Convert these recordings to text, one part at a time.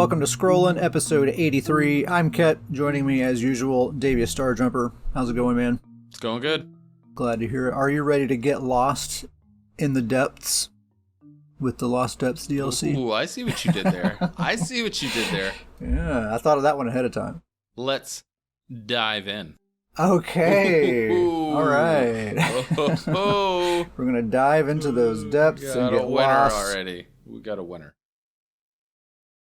welcome to Scrollin, episode 83. I'm Ket. Joining me, as usual, Davius Starjumper. How's it going, man? It's going good. Glad to hear it. Are you ready to get lost in the depths with the Lost Depths DLC? Ooh, I see what you did there. Yeah, I thought of that one ahead of time. Let's dive in. Okay. Ooh. All right. Oh. We're going to dive into those depths and get lost. Already. We got a winner.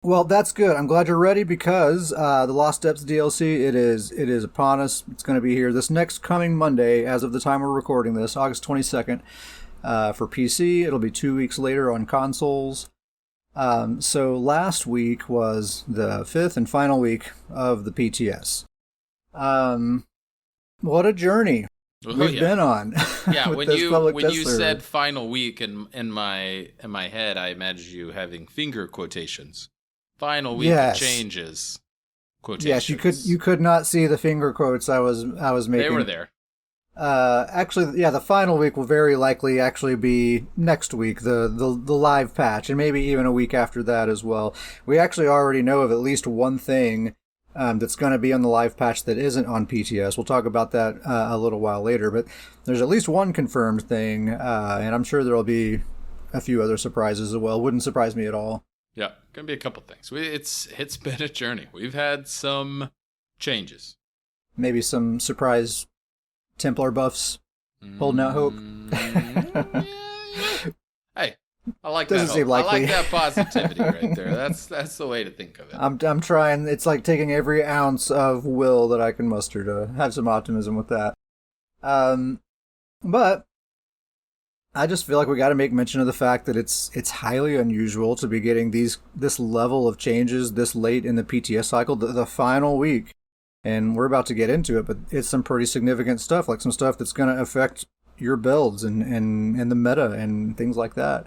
Well, that's good. I'm glad you're ready because the Lost Depths DLC, it is upon us. It's going to be here this next coming Monday, as of the time we're recording this, August 22nd, for PC. It'll be 2 weeks later on consoles. So last week was the fifth and final week of the PTS. What a journey we've been on. Yeah, when you said final week in my head, I imagined you having finger quotations. Final week of changes. Quotations. Yes, you could not see the finger quotes I was making. They were there. Actually, yeah, the final week will very likely actually be next week, the live patch, and maybe even a week after that as well. We actually already know of at least one thing that's going to be on the live patch that isn't on PTS. We'll talk about that a little while later, but there's at least one confirmed thing, and I'm sure there'll be a few other surprises as well. Wouldn't surprise me at all. Yeah, gonna be a couple things. It's been a journey. We've had some changes. Maybe some surprise Templar buffs. Holding out hope. Hey, I like Doesn't that. Seem likely. I like that positivity right there. That's the way to think of it. I'm trying. It's like taking every ounce of will that I can muster to have some optimism with that. But I just feel like we got to make mention of the fact that it's highly unusual to be getting this level of changes this late in the PTS cycle, the final week. And we're about to get into it, but it's some pretty significant stuff, like some stuff that's going to affect your builds and the meta and things like that.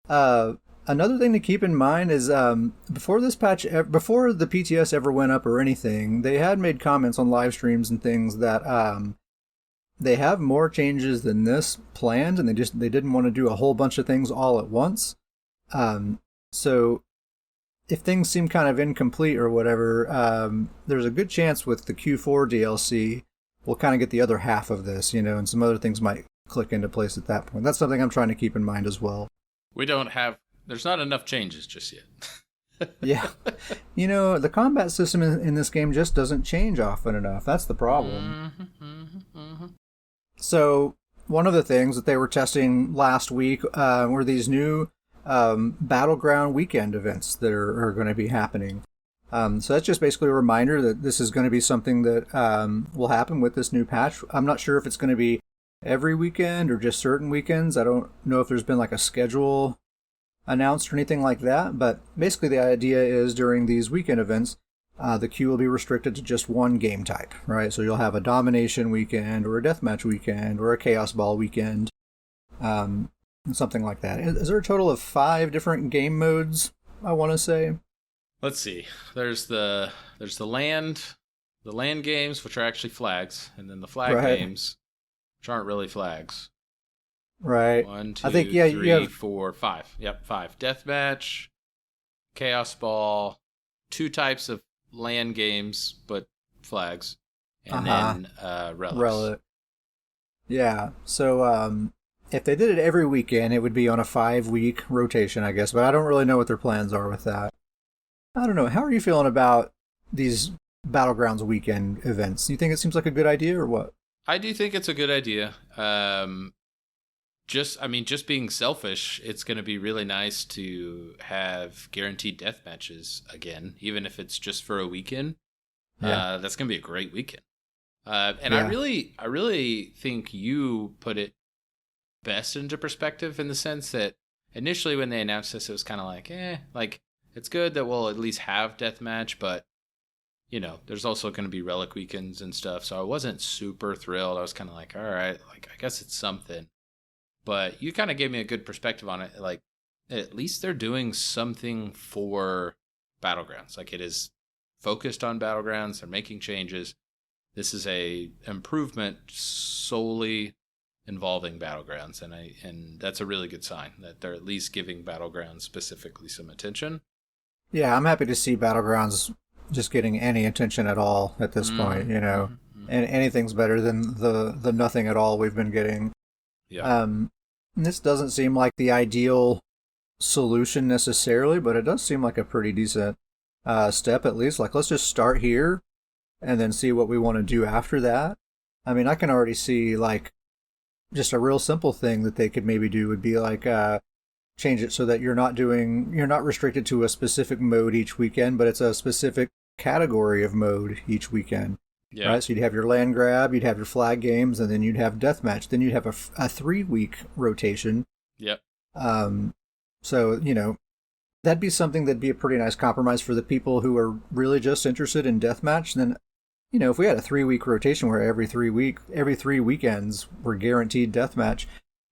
Another thing to keep in mind is before the PTS ever went up or anything, they had made comments on live streams and things that they have more changes than this planned, and they didn't want to do a whole bunch of things all at once. So if things seem kind of incomplete or whatever, there's a good chance with the Q4 DLC, we'll kind of get the other half of this, and some other things might click into place at that point. That's something I'm trying to keep in mind as well. There's not enough changes just yet. Yeah. The combat system in this game just doesn't change often enough. That's the problem. So one of the things that they were testing last week were these new Battleground weekend events that are going to be happening. So that's just basically a reminder that this is going to be something that will happen with this new patch. I'm not sure if it's going to be every weekend or just certain weekends. I don't know if there's been like a schedule announced or anything like that, but basically the idea is during these weekend events, the queue will be restricted to just one game type, right? So you'll have a domination weekend or a deathmatch weekend or a chaos ball weekend, something like that. Is there a total of 5 different game modes, I want to say? Let's see. There's the land games, which are actually flags, and then the flag games, which aren't really flags. Right. 1, 2, I think, 3, 4, 5. Yep, 5. Deathmatch, chaos ball, 2 types of land games, but flags, and then relics. Yeah, so if they did it every weekend, it would be on a 5-week rotation, I guess, but I don't really know what their plans are with that. I don't know. How are you feeling about these Battlegrounds weekend events? Do you think it seems like a good idea or what? I do think it's a good idea. Just being selfish, it's going to be really nice to have guaranteed death matches again, even if it's just for a weekend. Yeah. That's going to be a great weekend. And yeah. I really think you put it best into perspective in the sense that initially when they announced this, it was kind of like, it's good that we'll at least have deathmatch, but there's also going to be relic weekends and stuff. So I wasn't super thrilled. I was kind of like, all right, like, I guess it's something. But you kind of gave me a good perspective on it. Like, at least they're doing something for Battlegrounds. Like, it is focused on Battlegrounds. They're making changes. This is a improvement solely involving Battlegrounds. And that's a really good sign that they're at least giving Battlegrounds specifically some attention. Yeah, I'm happy to see Battlegrounds just getting any attention at all at this point, you know. And anything's better than the nothing at all we've been getting. Yeah. This doesn't seem like the ideal solution necessarily, but it does seem like a pretty decent step at least. Like, let's just start here and then see what we want to do after that. I mean, I can already see, like, just a real simple thing that they could maybe do would be like change it so that you're not restricted to a specific mode each weekend, but it's a specific category of mode each weekend. Yeah. Right, so you'd have your land grab, you'd have your flag games, and then you'd have deathmatch. Then you'd have a 3-week rotation. Yep. So, you know, that'd be something that'd be a pretty nice compromise for the people who are really just interested in deathmatch. And then, you know, if we had a 3-week rotation where every 3 weekends were guaranteed deathmatch,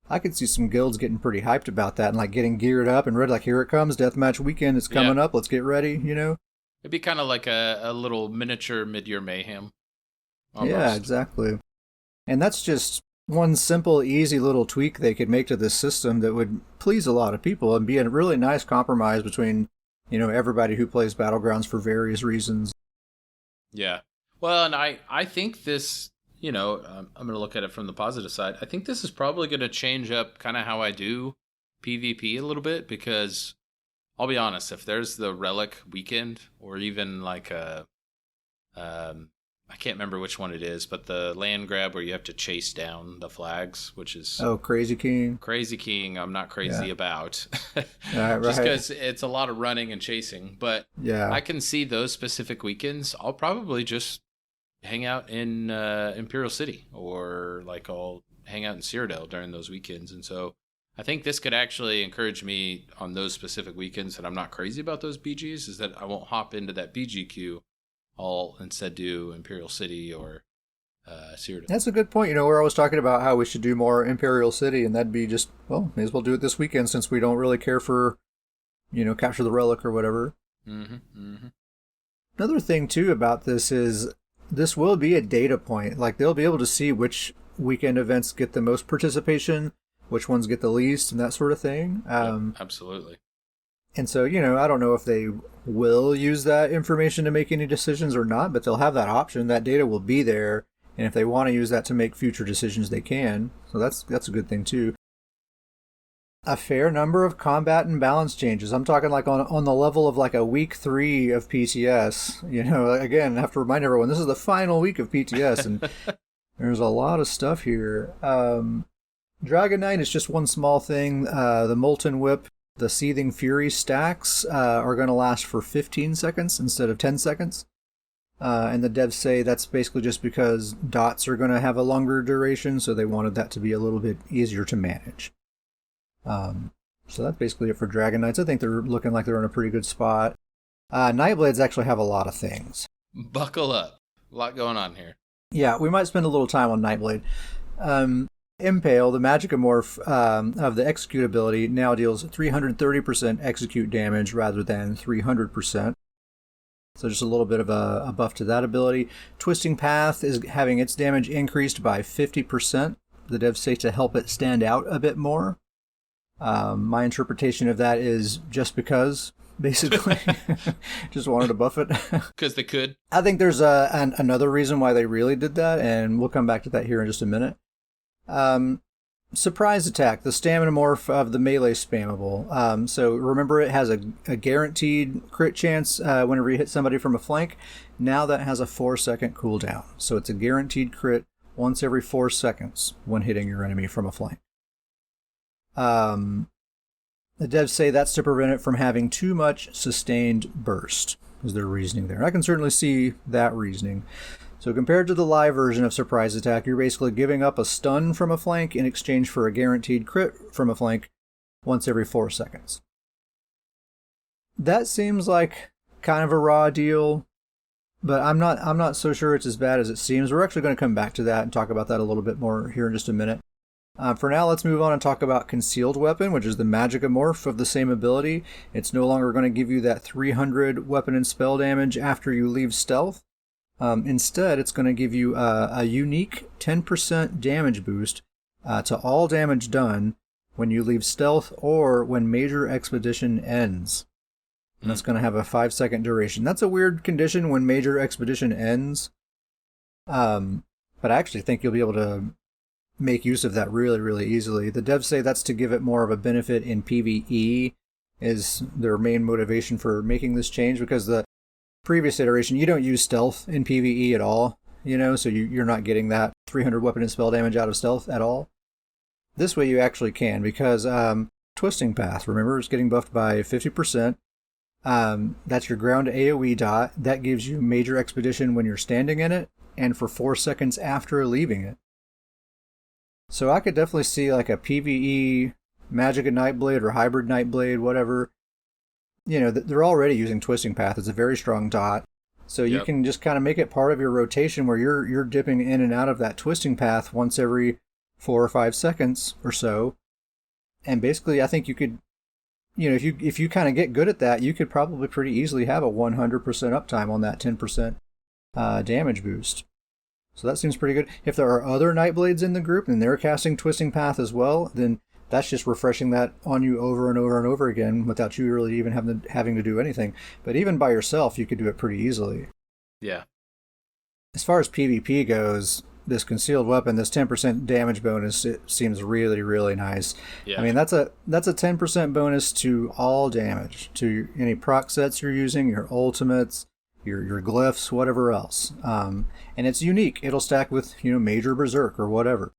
I could see some guilds getting pretty hyped about that and like getting geared up and ready. Like, here it comes, deathmatch weekend is coming up. Let's get ready. You know, it'd be kind of like a little miniature mid-year mayhem. Almost. Yeah, exactly. And that's just one simple, easy little tweak they could make to this system that would please a lot of people and be a really nice compromise between, you know, everybody who plays Battlegrounds for various reasons. Yeah. Well, and I think this, you know, I'm going to look at it from the positive side. I think this is probably going to change up kind of how I do PvP a little bit, because I'll be honest, if there's the Relic weekend or even like I can't remember which one it is, but the land grab where you have to chase down the flags, which is... Oh, Crazy King. Crazy King, I'm not crazy about. Right. Just because it's a lot of running and chasing. But yeah, I can see those specific weekends. I'll probably just hang out in Imperial City, or like I'll hang out in Cyrodiil during those weekends. And so I think this could actually encourage me on those specific weekends that I'm not crazy about those BGs, is that I won't hop into that BG queue. I'll instead do Imperial City or Cyrodiil. That's a good point. You know, we're always talking about how we should do more Imperial City, and that'd be just, well, may as well do it this weekend since we don't really care for, you know, capture the relic or whatever. Another thing, too, about this is this will be a data point. Like, they'll be able to see which weekend events get the most participation, which ones get the least, and that sort of thing. Absolutely. And so, you know, I don't know if they will use that information to make any decisions or not, but they'll have that option. That data will be there. And if they want to use that to make future decisions, they can. So that's a good thing, too. A fair number of combat and balance changes. I'm talking like on the level of like a week 3 of PTS. You know, again, I have to remind everyone, this is the final week of PTS, and there's a lot of stuff here. Dragon Knight is just one small thing. The Molten Whip, the Seething Fury stacks are going to last for 15 seconds instead of 10 seconds. And the devs say that's basically just because dots are going to have a longer duration, so they wanted that to be a little bit easier to manage. So that's basically it for Dragon Knights. I think they're looking like they're in a pretty good spot. Nightblades actually have a lot of things. Buckle up. A lot going on here. Yeah, we might spend a little time on Nightblade. Impale, the Magicamorph of the execute ability, now deals 330% execute damage rather than 300%. So just a little bit of a buff to that ability. Twisting Path is having its damage increased by 50%. The devs say to help it stand out a bit more. My interpretation of that is just because, basically. Just wanted to buff it. Because they could. I think there's another reason why they really did that, and we'll come back to that here in just a minute. Surprise Attack, the stamina morph of the melee spammable. So remember, it has a guaranteed crit chance whenever you hit somebody from a flank. Now that has a 4-second cooldown. So it's a guaranteed crit once every 4 seconds when hitting your enemy from a flank. The devs say that's to prevent it from having too much sustained burst, is their reasoning there. I can certainly see that reasoning. So compared to the live version of Surprise Attack, you're basically giving up a stun from a flank in exchange for a guaranteed crit from a flank once every 4 seconds. That seems like kind of a raw deal, but I'm not so sure it's as bad as it seems. We're actually going to come back to that and talk about that a little bit more here in just a minute. For now, let's move on and talk about Concealed Weapon, which is the Magicamorph of the same ability. It's no longer going to give you that 300 weapon and spell damage after you leave stealth. Instead, it's going to give you a unique 10% damage boost to all damage done when you leave stealth or when Major Expedition ends. And that's going to have a 5-second duration. That's a weird condition when Major Expedition ends. But I actually think you'll be able to make use of that really, really easily. The devs say that's to give it more of a benefit in PvE, is their main motivation for making this change, because the previous iteration, you don't use stealth in PvE at all, so you're not getting that 300 weapon and spell damage out of stealth at all. This way you actually can, because Twisting Path, remember, is getting buffed by 50%. That's your ground AoE dot. That gives you Major Expedition when you're standing in it, and for 4 seconds after leaving it. So I could definitely see like a PvE Magic and Nightblade or Hybrid Nightblade, whatever. They're already using Twisting Path. It's a very strong dot. So you can just kind of make it part of your rotation where you're dipping in and out of that Twisting Path once every 4 or 5 seconds or so. And basically, I think you could, if you kind of get good at that, you could probably pretty easily have a 100% uptime on that 10% damage boost. So that seems pretty good. If there are other Nightblades in the group and they're casting Twisting Path as well, then that's just refreshing that on you over and over and over again without you really even having to do anything. But even by yourself, you could do it pretty easily. Yeah. As far as PvP goes, this concealed weapon, this 10% damage bonus, it seems really, really nice. Yeah. I mean, that's a 10% bonus to all damage, to any proc sets you're using, your ultimates, your glyphs, whatever else. And it's unique. It'll stack with, Major Berserk or whatever.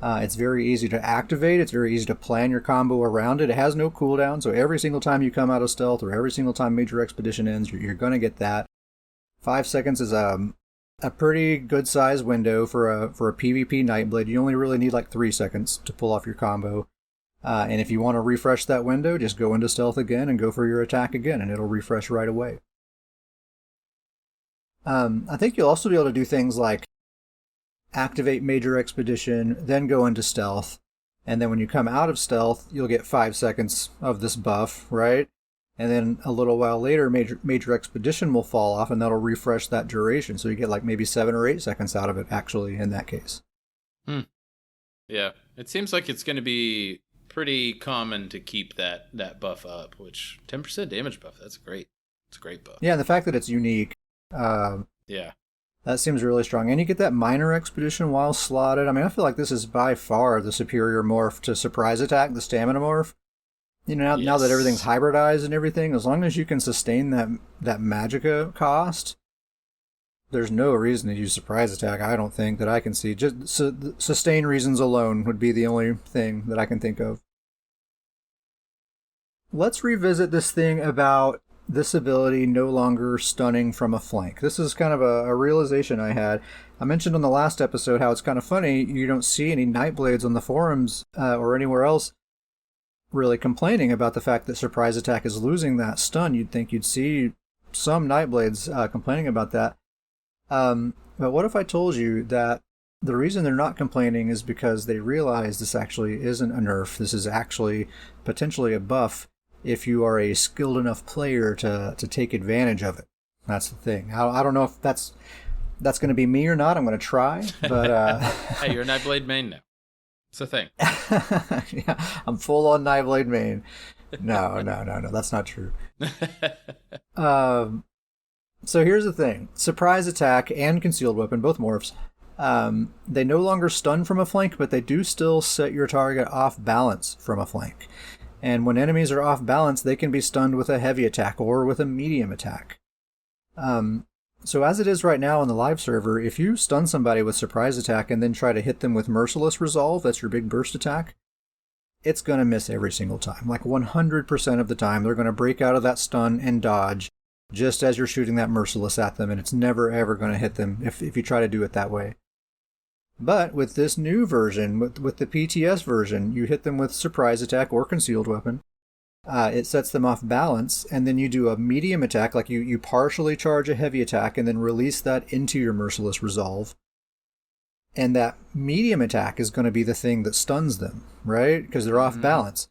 It's very easy to activate. It's very easy to plan your combo around it. It has no cooldown, so every single time you come out of stealth or every single time Major Expedition ends, you're going to get that. 5 seconds is a pretty good size window for a PvP Nightblade. You only really need like 3 seconds to pull off your combo. And if you want to refresh that window, just go into stealth again and go for your attack again, and it'll refresh right away. I think you'll also be able to do things like activate Major Expedition, then go into stealth, and then when you come out of stealth, you'll get 5 seconds of this buff, right? And then a little while later, Major Expedition will fall off, and that'll refresh that duration, so you get like maybe 7 or 8 seconds out of it, actually, in that case. Yeah, it seems like it's going to be pretty common to keep that buff up, which 10% damage buff, that's great. It's a great buff. Yeah, and the fact that it's unique, yeah. That seems really strong. And you get that Minor Expedition while slotted. I mean, I feel like this is by far the superior morph to Surprise Attack, the Stamina morph. Now that everything's hybridized and everything, as long as you can sustain that Magicka cost, there's no reason to use Surprise Attack, I don't think, that I can see. Just sustain reasons alone would be the only thing that I can think of. Let's revisit this thing about this ability no longer stunning from a flank. This is kind of a realization I had. I mentioned on the last episode how it's kind of funny you don't see any Nightblades on the forums or anywhere else really complaining about the fact that Surprise Attack is losing that stun. You'd think you'd see some Nightblades complaining about that. But what if I told you that the reason they're not complaining is because they realize this actually isn't a nerf. This is actually potentially a buff if you are a skilled enough player to take advantage of it. That's the thing. I don't know if that's going to be me or not. I'm going to try, but hey, you're a Nightblade main now. It's a thing. Yeah, I'm full on Nightblade main. No, that's not true. So here's the thing: Surprise Attack and Concealed Weapon, both morphs, they no longer stun from a flank, but they do still set your target off balance from a flank. And when enemies are off balance, they can be stunned with a heavy attack or with a medium attack. So as it is right now on the live server, if you stun somebody with Surprise Attack and then try to hit them with Merciless Resolve, that's your big burst attack, it's going to miss every single time. Like 100% of the time, they're going to break out of that stun and dodge just as you're shooting that Merciless at them, and it's never ever going to hit them if you try to do it that way. But with this new version, with the PTS version, you hit them with Surprise Attack or Concealed Weapon. It sets them off balance, and then you do a medium attack, like you partially charge a heavy attack and then release that into your Merciless Resolve. And that medium attack is going to be the thing that stuns them, right? Because they're off balance.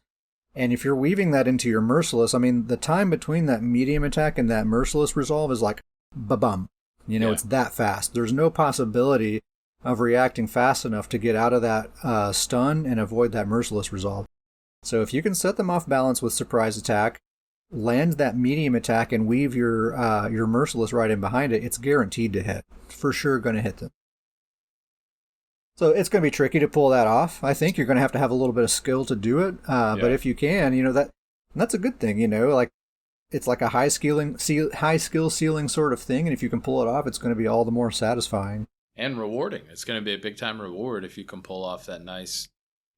And if you're weaving that into your Merciless, I mean, the time between that medium attack and that Merciless Resolve is like, ba-bum. It's that fast. There's no possibility of reacting fast enough to get out of that stun and avoid that Merciless Resolve. So if you can set them off balance with Surprise Attack, land that medium attack and weave your Merciless right in behind it, it's guaranteed to hit. For sure going to hit them. So it's going to be tricky to pull that off. I think you're going to have a little bit of skill to do it. But if you can, that's a good thing, like it's like a high skill ceiling sort of thing. And if you can pull it off, it's going to be all the more satisfying. And rewarding. It's going to be a big time reward if you can pull off that nice,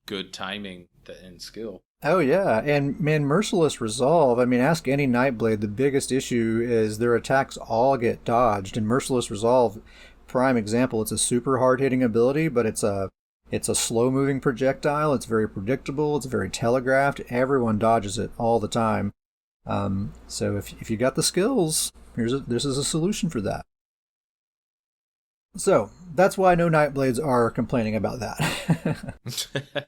good timing and skill. Oh, yeah. And, man, Merciless Resolve, ask any Nightblade, the biggest issue is their attacks all get dodged. And Merciless Resolve, prime example, it's a super hard-hitting ability, but it's a slow-moving projectile. It's very predictable. It's very telegraphed. Everyone dodges it all the time. So if you got the skills, this is a solution for that. So, that's why no Nightblades are complaining about that.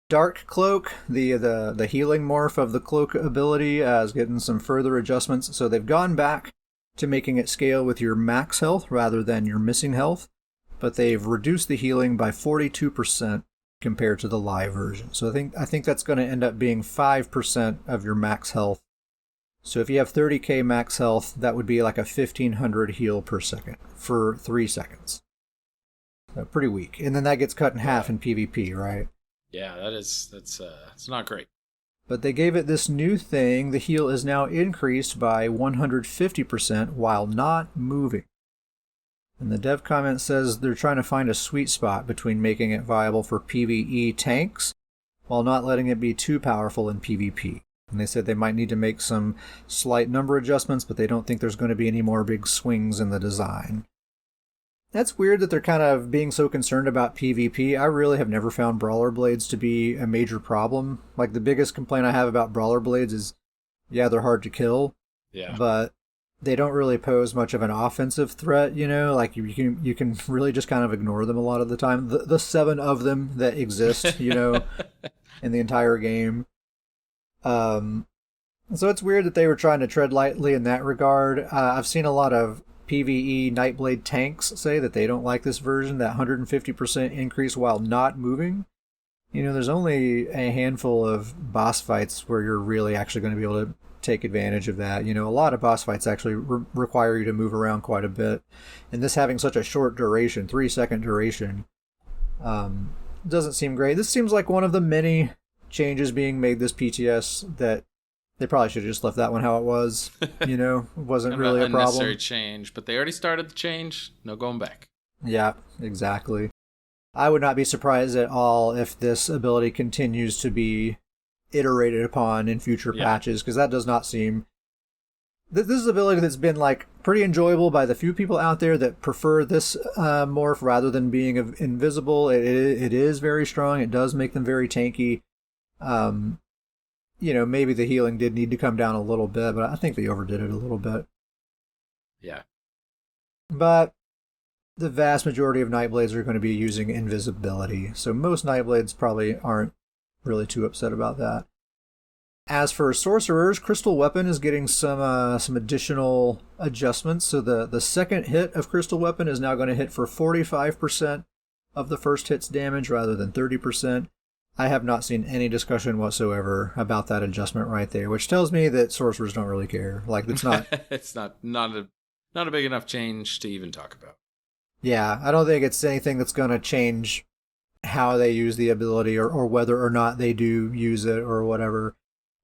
Dark Cloak, the healing morph of the cloak ability, is getting some further adjustments. So they've gone back to making it scale with your max health rather than your missing health, but they've reduced the healing by 42% compared to the live version. So I think that's going to end up being 5% of your max health. So if you have 30k max health, that would be like a 1500 heal per second for 3 seconds. So pretty weak. And then that gets cut in half in PvP, right? Yeah, it's not great. But they gave it this new thing. The heal is now increased by 150% while not moving. And the dev comment says they're trying to find a sweet spot between making it viable for PvE tanks while not letting it be too powerful in PvP. And they said they might need to make some slight number adjustments, but they don't think there's going to be any more big swings in the design. That's weird that they're kind of being so concerned about PvP. I really have never found Brawler Blades to be a major problem. Like, the biggest complaint I have about Brawler Blades is, yeah, they're hard to kill. Yeah. But they don't really pose much of an offensive threat, Like, you can really just kind of ignore them a lot of the time. The 7 of them that exist, in the entire game. So it's weird that they were trying to tread lightly in that regard. I've seen a lot of PvE Nightblade tanks say that they don't like this version, that 150% increase while not moving. There's only a handful of boss fights where you're really actually going to be able to take advantage of that. A lot of boss fights actually require you to move around quite a bit. And this having such a short duration, 3-second duration, doesn't seem great. This seems like one of the many changes being made this PTS that they probably should have just left that one how it was. It wasn't really a problem. Unnecessary change, but they already started the change. No going back. Yeah, exactly. I would not be surprised at all if this ability continues to be iterated upon in future patches, because that does not seem... This is an ability that's been pretty enjoyable by the few people out there that prefer this morph rather than being invisible. It is very strong. It does make them very tanky. Maybe the healing did need to come down a little bit, but I think they overdid it a little bit. Yeah. But the vast majority of Nightblades are going to be using invisibility, so most Nightblades probably aren't really too upset about that. As for Sorcerers, Crystal Weapon is getting some additional adjustments. So the second hit of Crystal Weapon is now going to hit for 45% of the first hit's damage rather than 30%. I have not seen any discussion whatsoever about that adjustment right there, which tells me that sorcerers don't really care. It's not. It's not a big enough change to even talk about. Yeah, I don't think it's anything that's going to change how they use the ability or whether or not they do use it or whatever.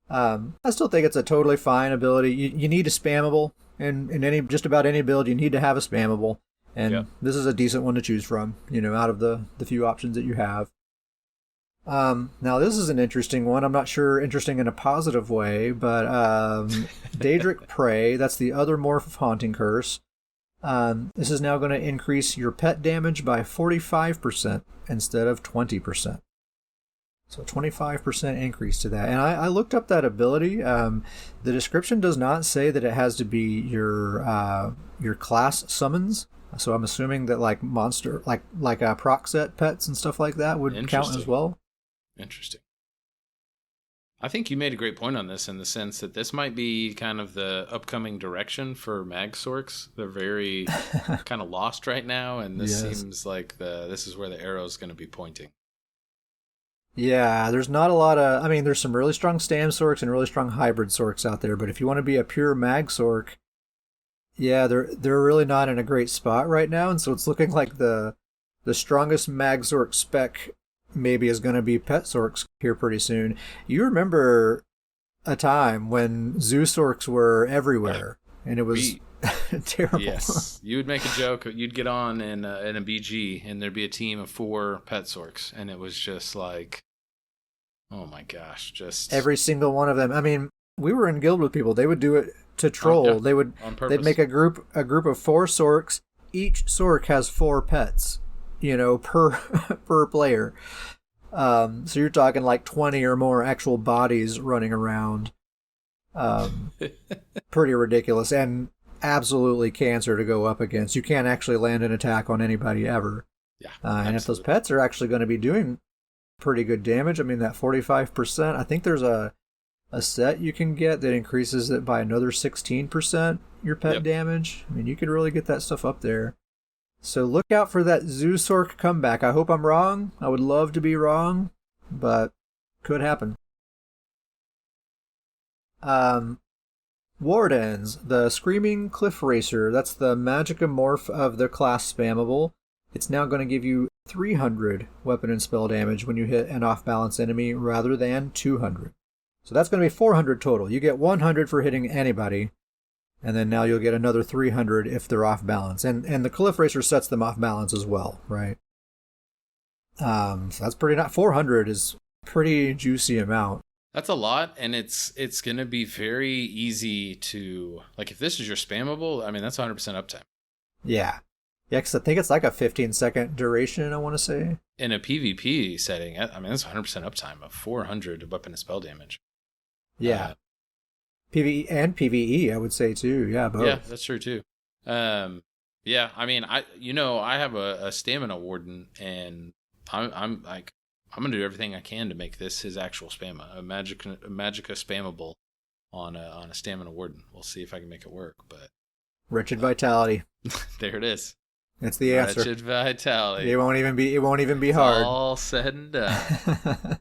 I still think it's a totally fine ability. You need a spammable, and in just about any build you need to have a spammable, and this is a decent one to choose from. Out of the few options that you have. Now this is an interesting one. I'm not sure interesting in a positive way, but Daedric Prey, that's the other morph of Haunting Curse. This is now going to increase your pet damage by 45% instead of 20%. So 25% increase to that. And I looked up that ability. The description does not say that it has to be your class summons. So I'm assuming that monster, like proc set pets and stuff like that would count as well. Interesting. I think you made a great point on this in the sense that this might be kind of the upcoming direction for mag sorcs. They're very kind of lost right now, and this seems like this is where the arrow is going to be pointing. Yeah, there's not a lot of. I mean, there's some really strong Stam Sorks and really strong hybrid Sorks out there, but if you want to be a pure Mag Sork, yeah, they're really not in a great spot right now, and so it's looking like the strongest Mag Sork spec maybe is going to be Pet Sorks here pretty soon. You remember a time when Zoo Sorks were everywhere, and it was terrible. Yes, you would make a joke. You'd get on in a BG, and there'd be a team of 4 Pet Sorks, and it was just like, oh my gosh, just every single one of them. I mean, we were in guild with people. They would do it to troll. Yeah, they'd make a group of 4 Sorks. Each Sork has 4 pets, per per player. So you're talking like 20 or more actual bodies running around. Pretty ridiculous and absolutely cancer to go up against. You can't actually land an attack on anybody ever. Yeah, and if those pets are actually going to be doing pretty good damage, I mean, that 45%, I think there's a set you can get that increases it by another 16%, your pet damage. I mean, you could really get that stuff up there. So look out for that Zoo Sork comeback. I hope I'm wrong. I would love to be wrong, but could happen. Wardens, the Screaming Cliff Racer. That's the Magicka morph of the class Spammable. It's now going to give you 300 weapon and spell damage when you hit an off-balance enemy rather than 200. So that's going to be 400 total. You get 100 for hitting anybody, and then now you'll get another 300 if they're off balance. And the Cliff Racer sets them off balance as well, right? So that's pretty not 400 is pretty juicy amount. That's a lot, and it's going to be very easy to, like, if this is your spammable, I mean, that's 100% uptime. Yeah. Yeah, because I think it's like a 15-second duration, I want to say. In a PvP setting, I mean, that's 100% uptime of 400 weapon and spell damage. Yeah. PvE and PvE, I would say, too. Yeah, both. Yeah, that's true, too. Yeah, I mean, I have a stamina warden, and I'm going to do everything I can to make this his actual spam, a Magicka spammable on a stamina warden. We'll see if I can make it work, but Wretched Vitality. There it is. That's the answer. Wretched Vitality. It won't even be hard. All said and done.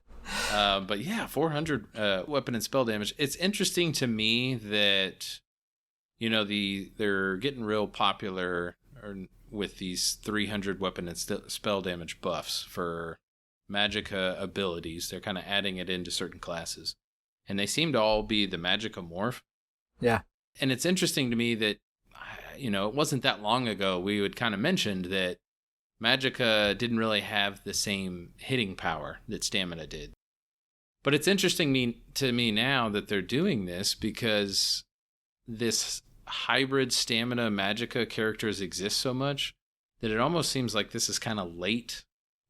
But yeah, 400 weapon and spell damage. It's interesting to me that they're getting real popular with these 300 weapon and spell damage buffs for Magicka abilities. They're kind of adding it into certain classes, and they seem to all be the Magicka morph. Yeah. And it's interesting to me that it wasn't that long ago we had kind of mentioned that Magicka didn't really have the same hitting power that stamina did. But it's interesting to me now that they're doing this, because this hybrid stamina Magicka characters exist so much that it almost seems like this is kind of late.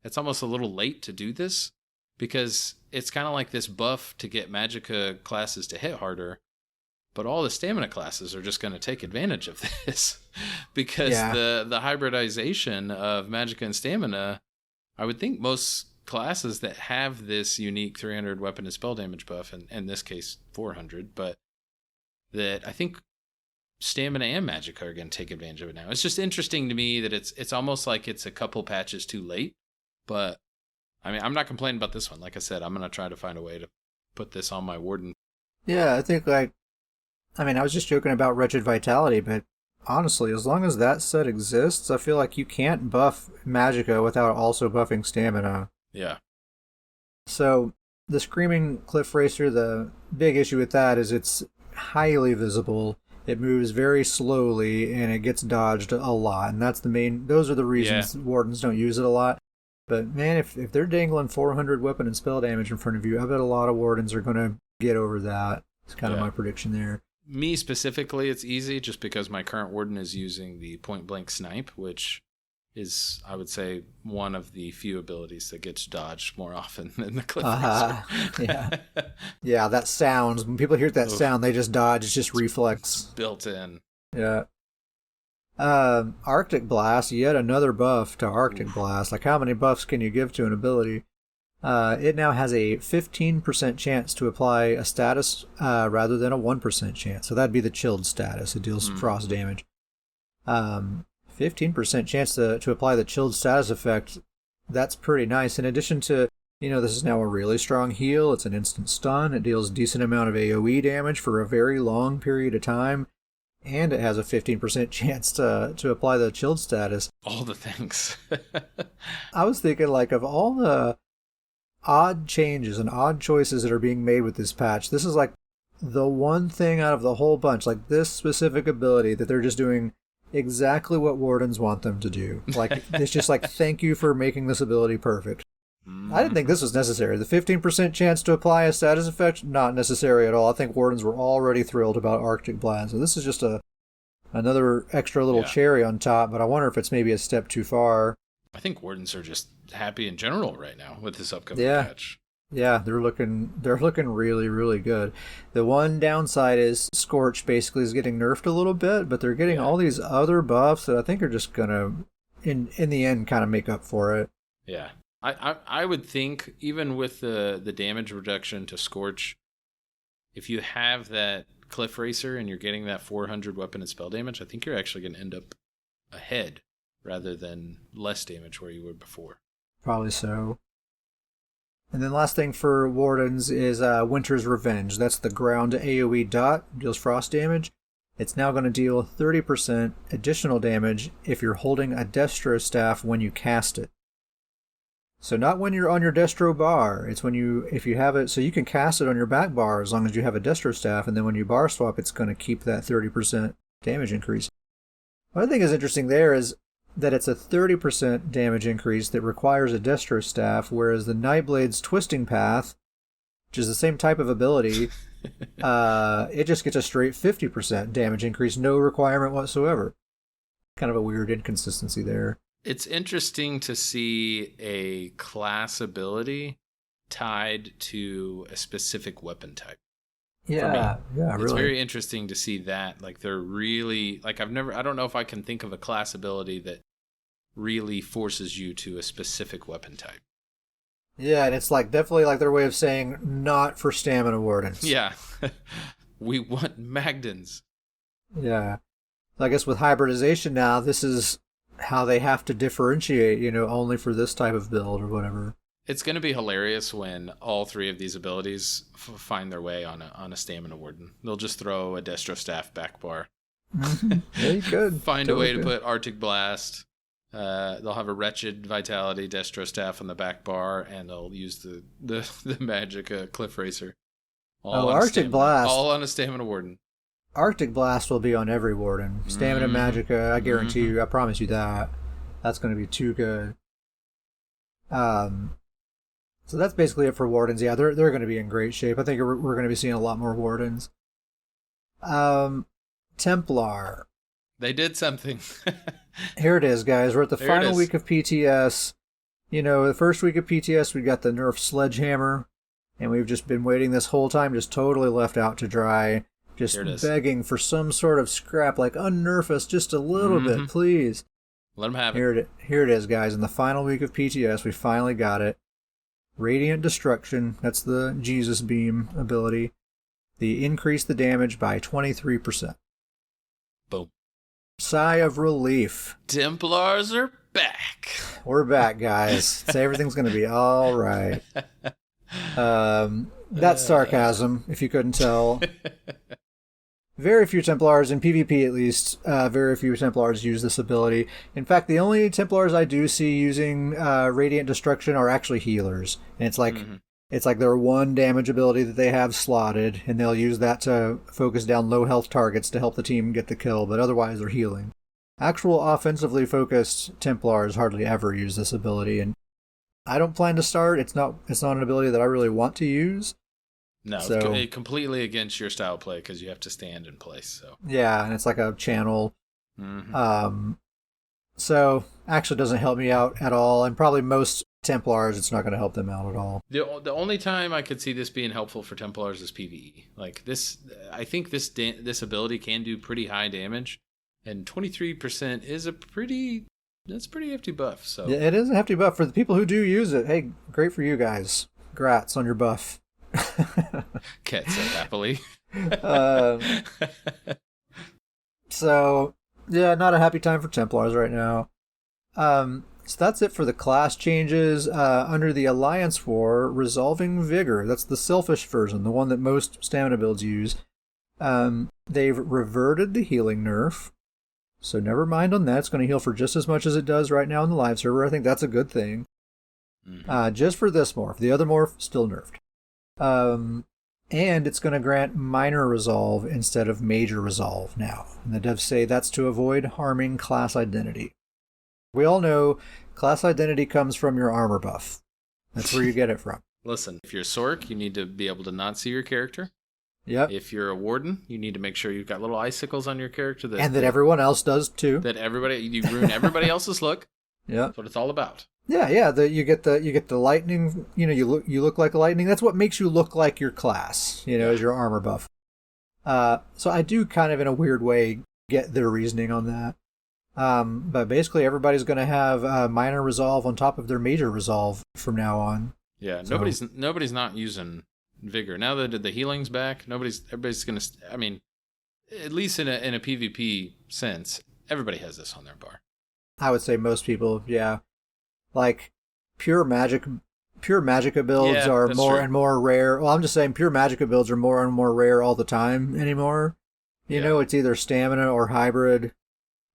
It's almost a little late to do this, because it's kind of like this buff to get Magicka classes to hit harder, but all the stamina classes are just going to take advantage of this because the hybridization of Magicka and stamina, I would think most classes that have this unique 300 weapon and spell damage buff, and in this case 400, but that I think stamina and Magicka are going to take advantage of it now. It's just interesting to me that it's almost like it's a couple patches too late. But, I mean, I'm not complaining about this one. Like I said, I'm going to try to find a way to put this on my warden. Yeah, I think, I was just joking about Wretched Vitality, but honestly, as long as that set exists, I feel like you can't buff Magicka without also buffing stamina. Yeah. So, the Screaming Cliff Racer, the big issue with that is it's highly visible. It moves very slowly, and it gets dodged a lot. And those are the reasons wardens don't use it a lot. But man, if they're dangling 400 weapon and spell damage in front of you, I bet a lot of wardens are going to get over that. It's kind of my prediction there. Me specifically, it's easy just because my current warden is using the point blank snipe, which is, I would say, one of the few abilities that gets dodged more often than the Cliff Racer. Yeah. Yeah, that sounds, when people hear that sound, they just dodge. It's just reflex. It's built in. Yeah. Arctic Blast, yet another buff to Arctic Blast. Like, how many buffs can you give to an ability? It now has a 15% chance to apply a status rather than a 1% chance. So that'd be the chilled status. It deals frost damage. 15% chance to apply the chilled status effect. That's pretty nice. In addition to This is now a really strong heal. It's an instant stun. It deals a decent amount of AoE damage for a very long period of time. And it has a 15% chance to apply the chilled status. All the things. I was thinking, like, of all the odd changes and odd choices that are being made with this patch, this is like the one thing out of the whole bunch, like this specific ability that they're just doing exactly what Wardens want them to do. Like, it's just like, thank you for making this ability perfect. I didn't think this was necessary. The 15% chance to apply a status effect, not necessary at all. I think Wardens were already thrilled about Arctic Blast. So this is just another extra little cherry on top, but I wonder if it's maybe a step too far. I think Wardens are just happy in general right now with this upcoming patch. Yeah, they're looking really, really good. The one downside is Scorch basically is getting nerfed a little bit, but they're getting all these other buffs that I think are just gonna, in the end, kind of make up for it. Yeah. I would think, even with the damage reduction to Scorch, if you have that Cliff Racer and you're getting that 400 weapon and spell damage, I think you're actually going to end up ahead rather than less damage where you were before. Probably so. And then last thing for Wardens is Winter's Revenge. That's the ground AoE dot, deals frost damage. It's now going to deal 30% additional damage if you're holding a Destro staff when you cast it. So not when you're on your Destro bar. It's if you have it, so you can cast it on your back bar as long as you have a Destro staff, and then when you bar swap, it's going to keep that 30% damage increase. What I think is interesting there is that it's a 30% damage increase that requires a Destro staff, whereas the Nightblade's Twisting Path, which is the same type of ability, it just gets a straight 50% damage increase, no requirement whatsoever. Kind of a weird inconsistency there. It's interesting to see a class ability tied to a specific weapon type. Yeah, really. It's very interesting to see that. Like, they're really, like, I don't know if I can think of a class ability that really forces you to a specific weapon type. Yeah, and it's like definitely like their way of saying not for stamina wardens. Yeah. We want Magdens. Yeah. So I guess with hybridization now, this is how they have to differentiate, only for this type of build or whatever. It's going to be hilarious when all three of these abilities find their way on a stamina warden. They'll just throw a Destro staff back bar. Yeah, you could. Find a way to put Arctic Blast. They'll have a Wretched Vitality Destro staff on the back bar, and they'll use the magic Cliff Racer. Arctic Blast. All on a stamina warden. Arctic Blast will be on every warden. Stamina Magica, I guarantee you, I promise you that. That's going to be too good. So that's basically it for wardens. Yeah, they're going to be in great shape. I think we're going to be seeing a lot more wardens. Templar. They did something. Here it is, guys. We're at the final week of PTS. The first week of PTS, we got the nerf Sledgehammer, and we've just been waiting this whole time, just totally left out to dry. Just begging for some sort of scrap, like unnerf us just a little bit, please. Let them have it. Here it is, guys. In the final week of PTS, we finally got it. Radiant Destruction, that's the Jesus Beam ability. They increase the damage by 23%. Boom. Sigh of relief. Templars are back. We're back, guys. So everything's going to be all right. That's sarcasm, if you couldn't tell. Very few Templars, in PvP at least, very few Templars use this ability. In fact, the only Templars I do see using Radiant Destruction are actually healers. And it's like their one damage ability that they have slotted, and they'll use that to focus down low health targets to help the team get the kill, but otherwise they're healing. Actual offensively focused Templars hardly ever use this ability, and I don't plan to start. It's not an ability that I really want to use. No, it's completely against your style play because you have to stand in place. So yeah, and it's like a channel. So actually doesn't help me out at all, and probably most Templars, it's not going to help them out at all. The only time I could see this being helpful for Templars is PvE. Like this, I think this ability can do pretty high damage, and 23% is that's a pretty hefty buff. So yeah, it is a hefty buff for the people who do use it. Hey, great for you guys. Congrats on your buff. Cat said happily. So yeah, not a happy time for Templars right now. So that's it for the class changes. Under the Alliance War, Resolving Vigor, that's the selfish version, the one that most stamina builds use. They've reverted the healing nerf, so never mind on that. It's going to heal for just as much as it does right now in the live server. I think that's a good thing. Just for this morph. The other morph, still nerfed. And it's going to grant minor resolve instead of major resolve now. And the devs say that's to avoid harming class identity. We all know class identity comes from your armor buff. That's where you get it from. Listen, if you're Sork, you need to be able to not see your character. Yep. If you're a warden, you need to make sure you've got little icicles on your character. That everyone else does too. That you ruin everybody else's look. Yeah. That's what it's all about. Yeah. You get the lightning. You look like lightning. That's what makes you look like your class. Is your armor buff. So I do kind of in a weird way get their reasoning on that. But basically everybody's going to have minor resolve on top of their major resolve from now on. Yeah. So. Nobody's not using Vigor now that the healing's back. Everybody's going to. I mean, at least in a PvP sense, everybody has this on their bar. I would say most people, yeah. Like pure Magicka builds are more and more rare. Well, I'm just saying pure Magicka builds are more and more rare all the time anymore. It's either stamina or hybrid.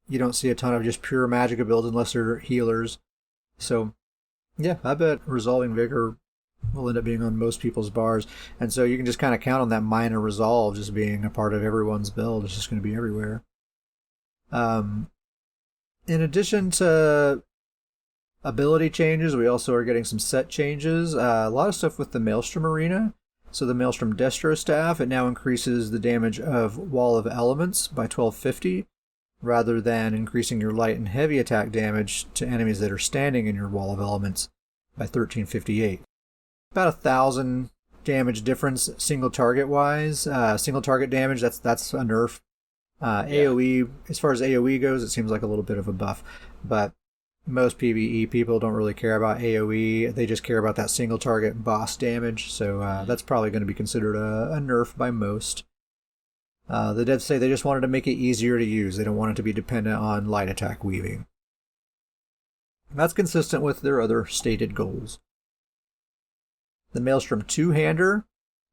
You don't see a ton of just pure Magicka builds unless they're healers. So, yeah, I bet Resolving Vigor will end up being on most people's bars. And so you can just kind of count on that minor resolve just being a part of everyone's build. It's just going to be everywhere. In addition to ability changes, we also are getting some set changes. A lot of stuff with the Maelstrom Arena. So the Maelstrom Destro Staff, it now increases the damage of Wall of Elements by 1250, rather than increasing your light and heavy attack damage to enemies that are standing in your Wall of Elements by 1358. About 1,000 damage difference single target wise. Single target damage, that's a nerf. AoE, as far as AoE goes, it seems like a little bit of a buff, but most PvE people don't really care about AoE. They just care about that single target boss damage, so that's probably going to be considered a nerf by most. The devs say they just wanted to make it easier to use. They don't want it to be dependent on light attack weaving. That's consistent with their other stated goals. The Maelstrom two-hander,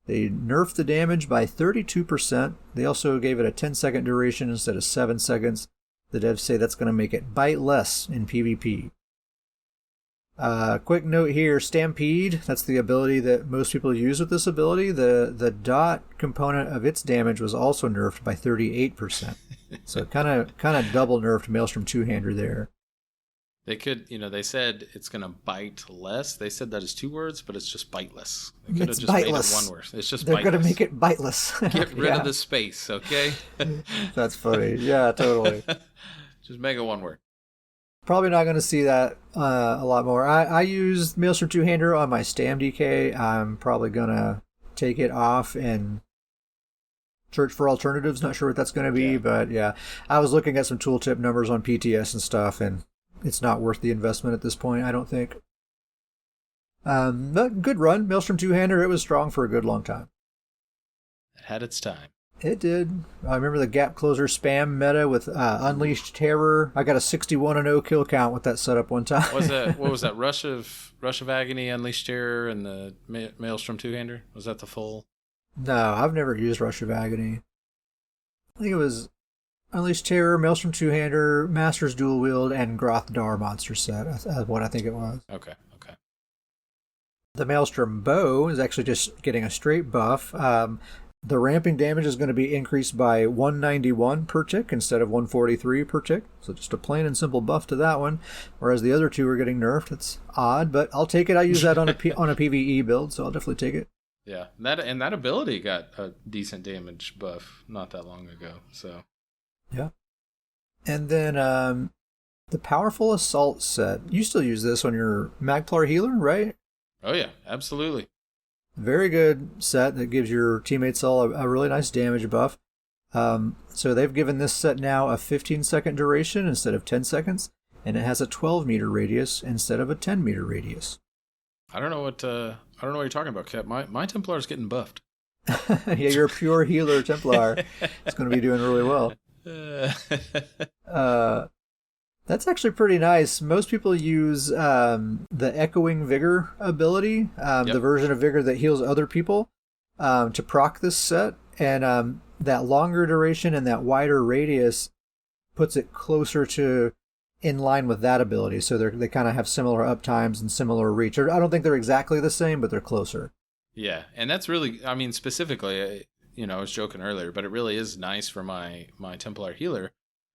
they nerfed the damage by 32%. They also gave it a 10-second duration instead of 7 seconds. The devs say that's going to make it bite less in PvP. Quick note here, Stampede, that's the ability that most people use with this ability. The dot component of its damage was also nerfed by 38%. So kind of double nerfed Maelstrom two-hander there. They could, they said it's going to bite less. They said that is 2 words, but it's just biteless. They could have just made it 1 word. It's just They're biteless. going to make it biteless. Get rid of the space, okay? That's funny. Yeah, totally. Just make it 1 word. Probably not going to see that a lot more. I use Maelstrom two-hander on my StamDK. I'm probably going to take it off and search for alternatives. Not sure what that's going to be, but yeah. I was looking at some tooltip numbers on PTS and stuff, and it's not worth the investment at this point, I don't think. But good run. Maelstrom two-hander, it was strong for a good long time. It had its time. It did. I remember the gap closer spam meta with Unleashed Terror. I got a 61-0 kill count with that setup one time. What was that? Rush of Agony, Unleashed Terror, and the Maelstrom two-hander? Was that the full? No, I've never used Rush of Agony. I think it was Unleashed Terror, Maelstrom two-hander, Master's Dual Wield, and Grothdar monster set. That's what I think it was. Okay. The Maelstrom bow is actually just getting a straight buff. The ramping damage is going to be increased by 191 per tick instead of 143 per tick. So just a plain and simple buff to that one. Whereas the other two are getting nerfed. It's odd, but I'll take it. I use that on a PvE build, so I'll definitely take it. Yeah, that ability got a decent damage buff not that long ago. So yeah. And then the Powerful Assault set. You still use this on your Magplar healer, right? Oh yeah, absolutely. Very good set that gives your teammates all a really nice damage buff. So they've given this set now a 15-second duration instead of 10 seconds, and it has a 12-meter radius instead of a 10-meter radius. I don't know what you're talking about, Cap. My Templar is getting buffed. Yeah, you're a pure healer Templar. It's going to be doing really well. That's actually pretty nice. Most people use the Echoing Vigor ability, the Yep. version of Vigor that heals other people, to proc this set. And that longer duration and that wider radius puts it closer to in line with that ability. So they kind of have similar uptimes and similar reach. I don't think they're exactly the same, but they're closer. Yeah, and that's really, I mean, specifically, I was joking earlier, but it really is nice for my Templar healer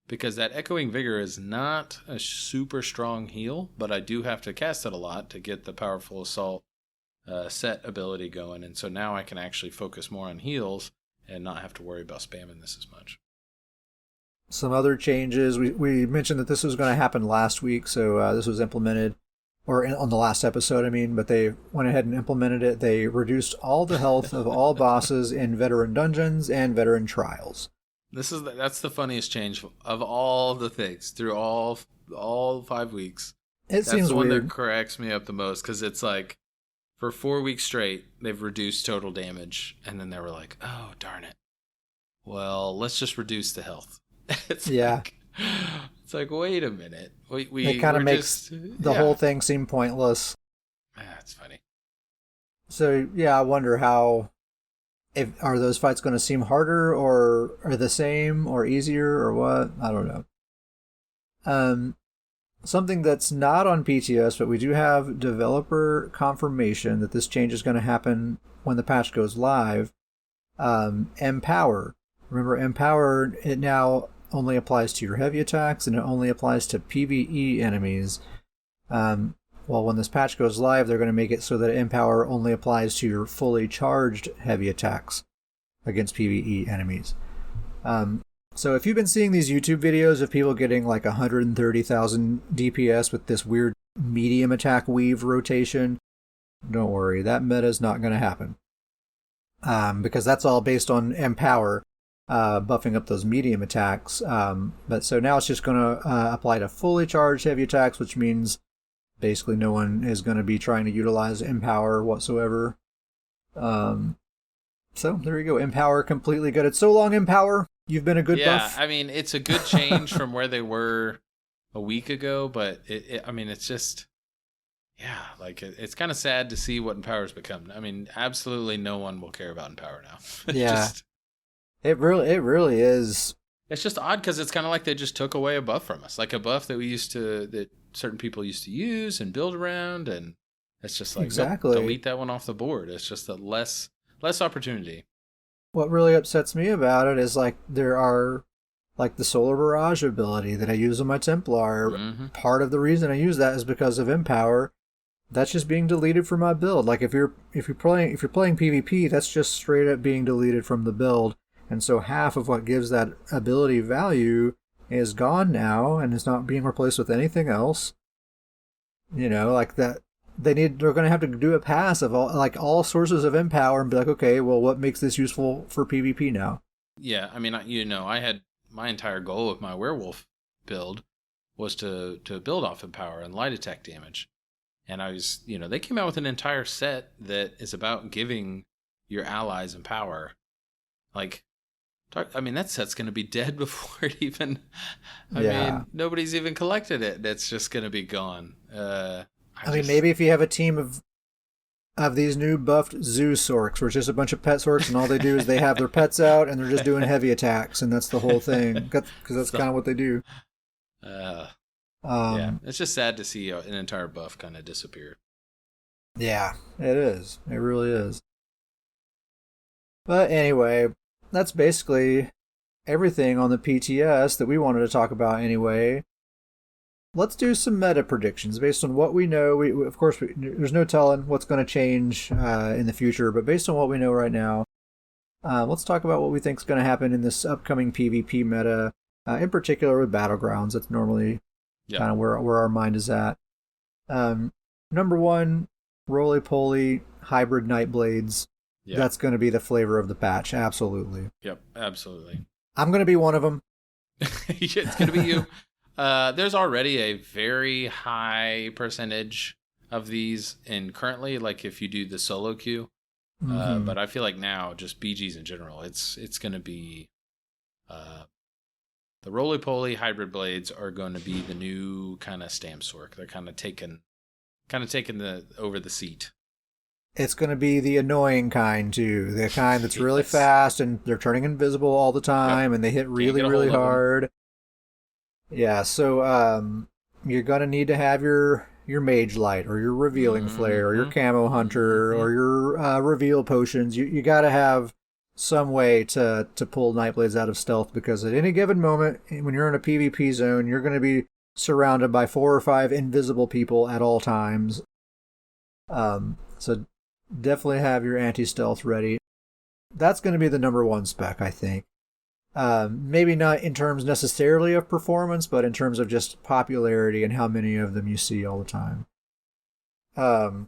because that Echoing Vigor is not a super strong heal, but I do have to cast it a lot to get the Powerful Assault set ability going, and so now I can actually focus more on heals and not have to worry about spamming this as much. Some other changes. We mentioned that this was going to happen last week, so this was implemented, on the last episode, I mean, but they went ahead and implemented it. They reduced all the health of all bosses in veteran dungeons and veteran trials. That's the funniest change of all the things through all 5 weeks. It That's seems the one weird. that cracks me up the most because it's like for 4 weeks straight they've reduced total damage, and then they were like, "Oh darn it! Well, let's just reduce the health." Yeah. It's like, wait a minute. It kind of makes the whole thing seem pointless. That's funny. So yeah, I wonder if are those fights going to seem harder or are the same or easier or what? I don't know. Something that's not on PTS, but we do have developer confirmation that this change is going to happen when the patch goes live. Empower. Remember, Empower, it now only applies to your heavy attacks and it only applies to PvE enemies. Well, when this patch goes live, they're going to make it so that Empower only applies to your fully charged heavy attacks against PvE enemies. So if you've been seeing these YouTube videos of people getting like 130,000 DPS with this weird medium attack weave rotation, don't worry, that meta is not going to happen. Because that's all based on Empower buffing up those medium attacks. But so now it's just going to apply to fully charged heavy attacks, which means basically no one is going to be trying to utilize Empower whatsoever. So there you go. Empower completely good. It's so long, Empower. You've been a good buff. Yeah, I mean, it's a good change from where they were a week ago, but it's just, yeah, like it's kind of sad to see what Empower's become. I mean, absolutely no one will care about Empower now. Yeah. It really is. It's just odd because it's kind of like they just took away a buff from us, like a buff that certain people used to use and build around, and it's just like, exactly. Nope, delete that one off the board. It's just a less opportunity. What really upsets me about it is like there are like the Solar Barrage ability that I use on my Templar. Mm-hmm. Part of the reason I use that is because of Empower. That's just being deleted from my build. Like if you're playing PvP, that's just straight up being deleted from the build. And so half of what gives that ability value is gone now and is not being replaced with anything else. You know, like that. They're going to have to do a pass of all sources of Empower and be like, okay, well, what makes this useful for PvP now? Yeah, I mean, I had my entire goal of my werewolf build was to build off Empower and light attack damage. And I was, they came out with an entire set that is about giving your allies Empower. Like, that set's going to be dead before it even, I mean, nobody's even collected it. It's just going to be gone. Maybe if you have a team of these new buffed zoo sorks, where it's just a bunch of pet sorks, and all they do is they have their pets out, and they're just doing heavy attacks, and that's the whole thing, because that's kind of what they do. Yeah, it's just sad to see an entire buff kind of disappear. Yeah, it is. It really is. But anyway, that's basically everything on the PTS that we wanted to talk about anyway. Let's do some meta predictions based on what we know. Of course, there's no telling what's going to change in the future, but based on what we know right now, let's talk about what we think is going to happen in this upcoming PvP meta, in particular with Battlegrounds. That's normally kind of where our mind is at. Number one, roly-poly hybrid Nightblades. Yep. That's going to be the flavor of the patch, absolutely. Yep, absolutely. I'm going to be one of them. It's going to be you. There's already a very high percentage of these in currently, like if you do the solo queue. But I feel like now, just BGs in general, it's going to be The roly-poly hybrid blades are going to be the new kind of Stamsork. They're kind of taking the over the seat. It's going to be the annoying kind, too. The kind that's really fast, and they're turning invisible all the time, and they hit really, really hard. Yeah, so you're going to need to have your Mage Light, or your Revealing Flare, or your Camo Hunter, or your Reveal Potions. You got to have some way to pull Nightblades out of stealth, because at any given moment, when you're in a PvP zone, you're going to be surrounded by 4 or 5 invisible people at all times. So definitely have your anti-stealth ready. That's going to be the number one spec, I think. Maybe not in terms necessarily of performance, but in terms of just popularity and how many of them you see all the time. I'm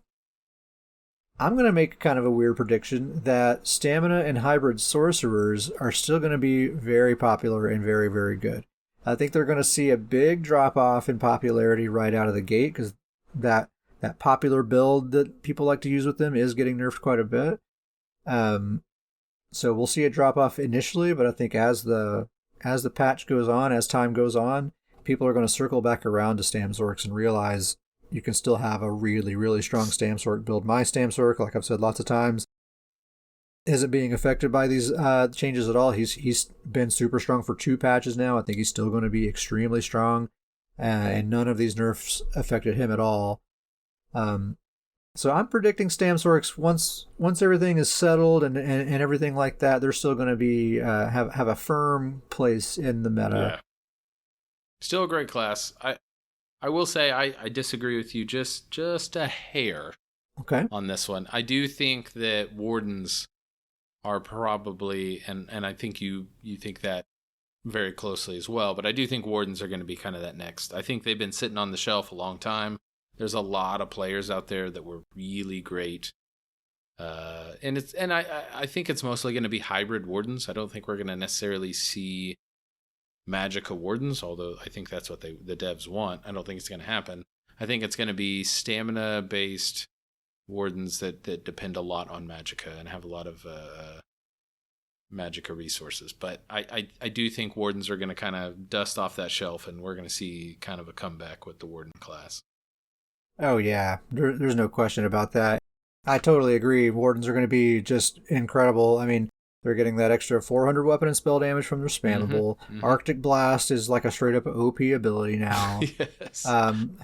going to make kind of a weird prediction that stamina and hybrid sorcerers are still going to be very popular and very, very good. I think they're going to see a big drop-off in popularity right out of the gate, because that popular build that people like to use with them is getting nerfed quite a bit. So we'll see a drop-off initially, but I think as the patch goes on, as time goes on, people are going to circle back around to Stamsorks and realize you can still have a really, really strong Stamsork build. My Stamsork, like I've said lots of times, isn't being affected by these changes at all. He's been super strong for 2 patches now. I think he's still going to be extremely strong, and none of these nerfs affected him at all. So I'm predicting Stamsorks, once everything is settled and everything like that, they're still going to be have a firm place in the meta. Yeah. Still a great class. I will say I disagree with you just a hair. Okay. On this one. I do think that Wardens are probably, and I think you think that very closely as well, but I do think Wardens are going to be kind of that next. I think they've been sitting on the shelf a long time. There's a lot of players out there that were really great. And I think it's mostly going to be hybrid Wardens. I don't think we're going to necessarily see Magicka Wardens, although I think that's what the devs want. I don't think it's going to happen. I think it's going to be stamina-based Wardens that depend a lot on Magicka and have a lot of Magicka resources. But I do think Wardens are going to kind of dust off that shelf, and we're going to see kind of a comeback with the Warden class. Oh, yeah. There's no question about that. I totally agree. Wardens are going to be just incredible. I mean, they're getting that extra 400 weapon and spell damage from their spammable. Arctic Blast is like a straight-up OP ability now. Yes.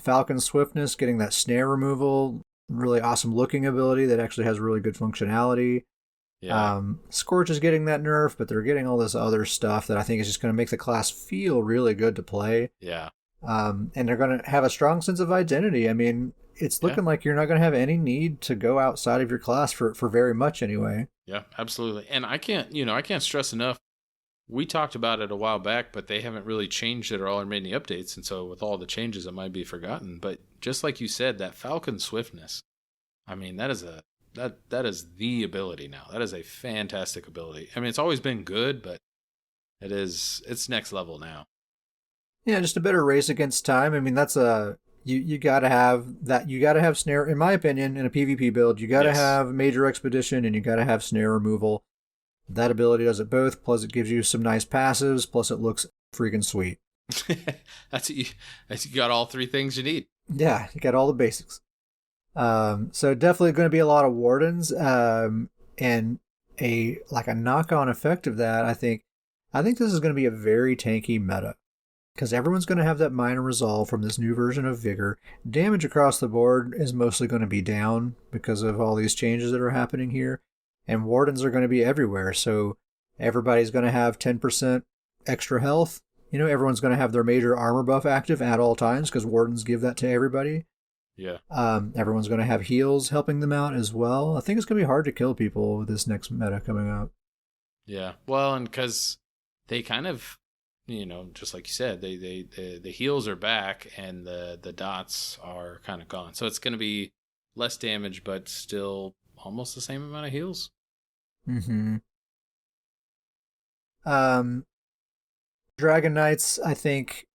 Falcon Swiftness, getting that snare removal, really awesome looking ability that actually has really good functionality. Yeah. Scorch is getting that nerf, but they're getting all this other stuff that I think is just going to make the class feel really good to play. Yeah. And they're going to have a strong sense of identity. I mean, it's looking like you're not going to have any need to go outside of your class for very much anyway. Yeah, absolutely. And I can't stress enough. We talked about it a while back, but they haven't really changed it or all or made any updates. And so with all the changes, it might be forgotten. But just like you said, that Falcon Swiftness, I mean, that is the ability now. That is a fantastic ability. I mean, it's always been good, but it's next level now. Yeah, just a better race against time. I mean, that's you got to have that. You got to have snare, in my opinion, in a PvP build. You got to have major expedition, and you got to have snare removal. That ability does it both. Plus, it gives you some nice passives. Plus, it looks freaking sweet. That's you got all 3 things you need. Yeah, you got all the basics. So definitely going to be a lot of Wardens, and a knock-on effect of that. I think this is going to be a very tanky meta, because everyone's going to have that minor resolve from this new version of Vigor. Damage across the board is mostly going to be down because of all these changes that are happening here. And Wardens are going to be everywhere, so everybody's going to have 10% extra health. You know, everyone's going to have their major armor buff active at all times, because Wardens give that to everybody. Yeah. Everyone's going to have heals helping them out as well. I think it's going to be hard to kill people with this next meta coming up. Yeah. Well, and because they kind of, just like you said, the heals are back and the dots are kind of gone. So it's going to be less damage, but still almost the same amount of heals. Mm-hmm. Dragon Knights, I think,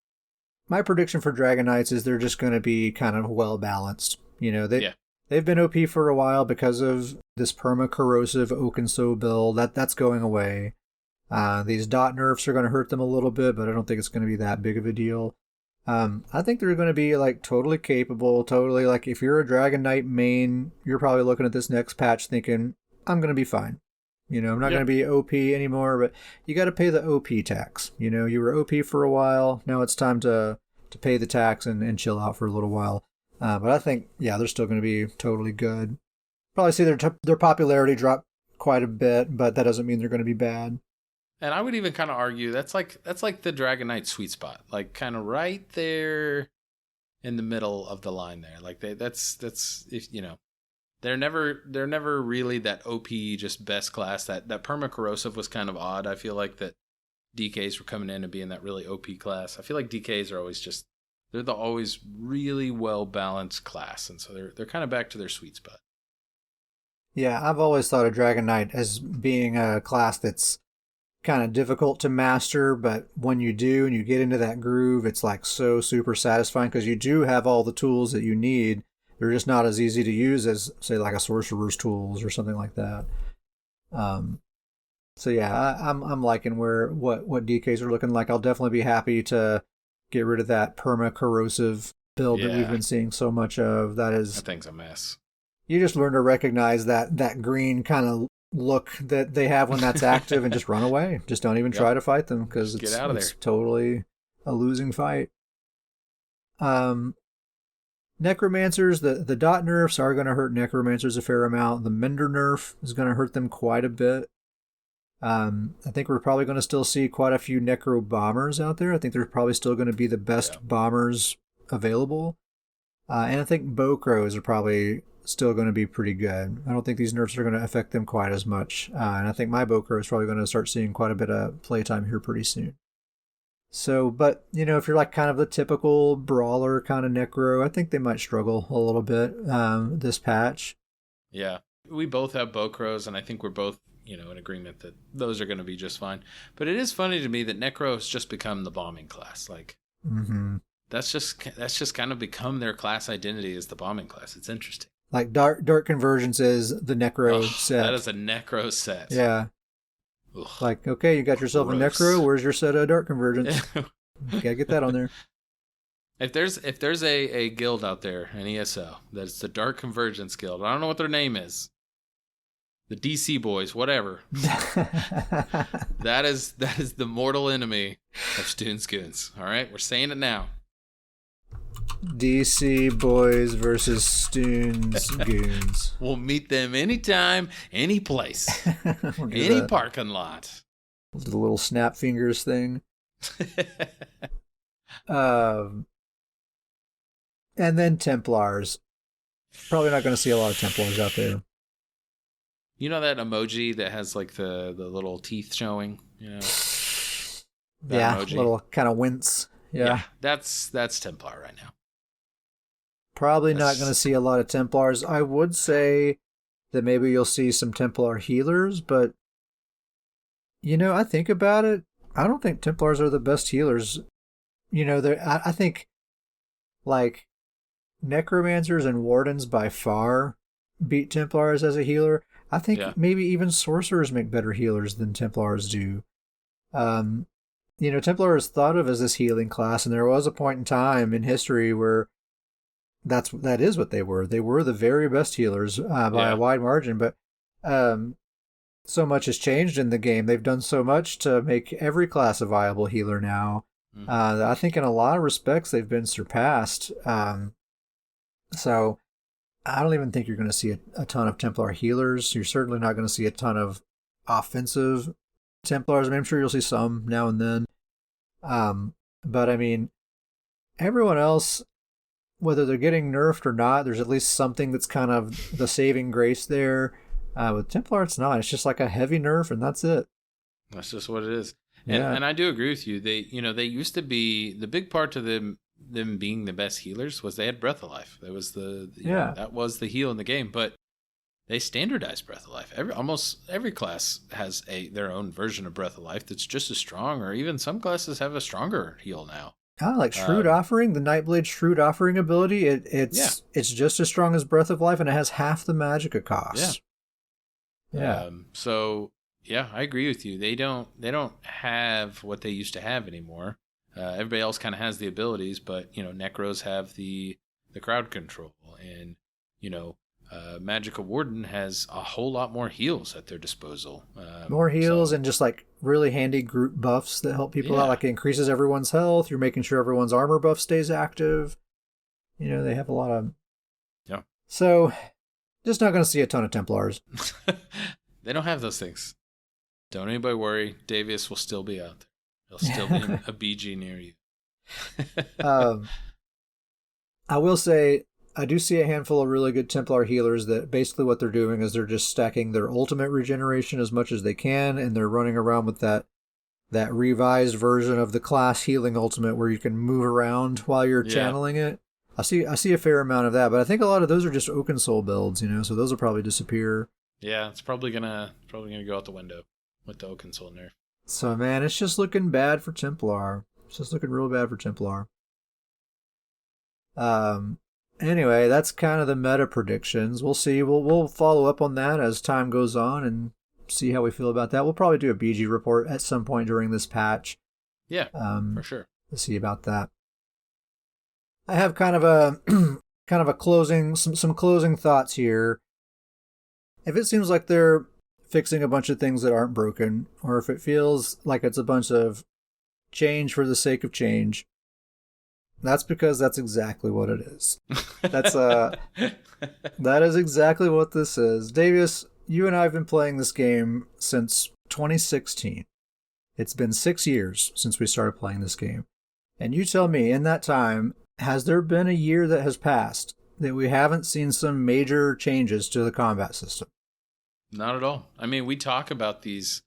my prediction for Dragon Knights is they're just going to be kind of well balanced. They've been OP for a while because of this perma-corrosive Oakenso build. That's going away. These dot nerfs are going to hurt them a little bit, but I don't think it's going to be that big of a deal. I think they're going to be like totally capable, totally like if you're a Dragon Knight main, you're probably looking at this next patch thinking, I'm going to be fine. I'm not going to be OP anymore, but you got to pay the OP tax. You were OP for a while. Now it's time to pay the tax and chill out for a little while. But I think, they're still going to be totally good. Probably see their popularity drop quite a bit, but that doesn't mean they're going to be bad. And I would even kind of argue that's like the Dragon Knight sweet spot, like kind of right there in the middle of the line there. Like that's if they're never really that OP just best class. That perma corrosive was kind of odd. I feel like that DKs were coming in and being that really OP class. I feel like DKs are always they're the always really well balanced class, and so they're kind of back to their sweet spot. Yeah, I've always thought of Dragon Knight as being a class that's kind of difficult to master, but when you do and you get into that groove, it's like so super satisfying because you do have all the tools that you need. They're just not as easy to use as, say, like a sorcerer's tools or something like that. So yeah, I'm liking what DKs are looking like. I'll definitely be happy to get rid of that perma corrosive build that we've been seeing so much of. That thing's a mess. You just learn to recognize that green kind of look that they have when that's active and just run away. Just don't even try to fight them because it's totally a losing fight. Necromancers, the dot nerfs are going to hurt Necromancers a fair amount. The Mender nerf is going to hurt them quite a bit. I think we're probably going to still see quite a few Necro Bombers out there. I think they're probably still going to be the best bombers available. And I think Bow Crows are probably still going to be pretty good. I don't think these nerfs are going to affect them quite as much. And I think my Bow Crow is probably going to start seeing quite a bit of playtime here pretty soon. So, but, if you're like kind of the typical brawler kind of Necro, I think they might struggle a little bit this patch. Yeah. We both have Bow Crows, and I think we're both, in agreement that those are going to be just fine. But it is funny to me that Necro has just become the bombing class. Like, that's just kind of become their class identity as the bombing class. It's interesting. Like Dark Convergence is the Necro set. That is a Necro set. Yeah. Ugh. Like, okay, you got yourself a Necro. Where's your set of Dark Convergence? You gotta get that on there. If there's a guild out there, an ESO, that's the Dark Convergence Guild. I don't know what their name is. The DC Boys, whatever. that is the mortal enemy of Stuhn's Goons. All right, we're saying it now. DC Boys versus Stuhn's Goons. We'll meet them anytime, any place, any parking lot. The little snap fingers thing. And then Templars. Probably not going to see a lot of Templars out there. You know that emoji that has like the little teeth showing? Yeah, emoji. Little kind of wince. Yeah. That's Templar right now. Probably not going to see a lot of Templars. I would say that maybe you'll see some Templar healers, but I think about it, I don't think Templars are the best healers. I think like Necromancers and Wardens by far beat Templars as a healer. I think maybe even Sorcerers make better healers than Templars do. Templar is thought of as this healing class, and there was a point in time in history where that is what they were. They were the very best healers by a wide margin, but so much has changed in the game. They've done so much to make every class a viable healer now. I think in a lot of respects they've been surpassed. So I don't even think you're going to see a ton of Templar healers. You're certainly not going to see a ton of offensive Templars. I mean, I'm sure you'll see some now and then. But I mean, everyone else, whether they're getting nerfed or not, there's at least something that's kind of the saving grace there. With Templar, it's not. It's just like a heavy nerf, and that's it. That's just what it is. And I do agree with you. They used to be, the big part to them being the best healers was they had Breath of Life. That was that was the heal in the game. But they standardized Breath of Life. Almost every class has their own version of Breath of Life that's just as strong, or even some classes have a stronger heal now. Like Shrewd Offering, the Nightblade Shrewd Offering ability, it's just as strong as Breath of Life, and it has half the magic it costs. Yeah. So Yeah, I agree with you. They don't have what they used to have anymore. Everybody else kind of has the abilities, but Necros have the crowd control, and Magical Warden has a whole lot more heals at their disposal. More heals and just like really handy group buffs that help people out. Like it increases everyone's health. You're making sure everyone's armor buff stays active. They have a lot of. Yeah. So, just not going to see a ton of Templars. They don't have those things. Don't anybody worry. Davius will still be out there. There'll still be a BG near you. I will say, I do see a handful of really good Templar healers that basically what they're doing is they're just stacking their ultimate regeneration as much as they can, and they're running around with that revised version of the class healing ultimate where you can move around while you're channeling it. I see a fair amount of that, but I think a lot of those are just Oaken Soul builds, so those will probably disappear. Yeah, it's probably gonna go out the window with the Oaken Soul nerf. So man, it's just looking bad for Templar. It's just looking real bad for Templar. Anyway, that's kind of the meta predictions. We'll see. We'll follow up on that as time goes on and see how we feel about that. We'll probably do a BG report at some point during this patch. Yeah, for sure. To see about that. I have kind of a closing some closing thoughts here. If it seems like they're fixing a bunch of things that aren't broken, or if it feels like it's a bunch of change for the sake of change, that's because that's exactly what it is. That is exactly what this is. Davius, you and I have been playing this game since 2016. It's been 6 years since we started playing this game. And you tell me, in that time, has there been a year that has passed that we haven't seen some major changes to the combat system? Not at all. I mean, we talk about these.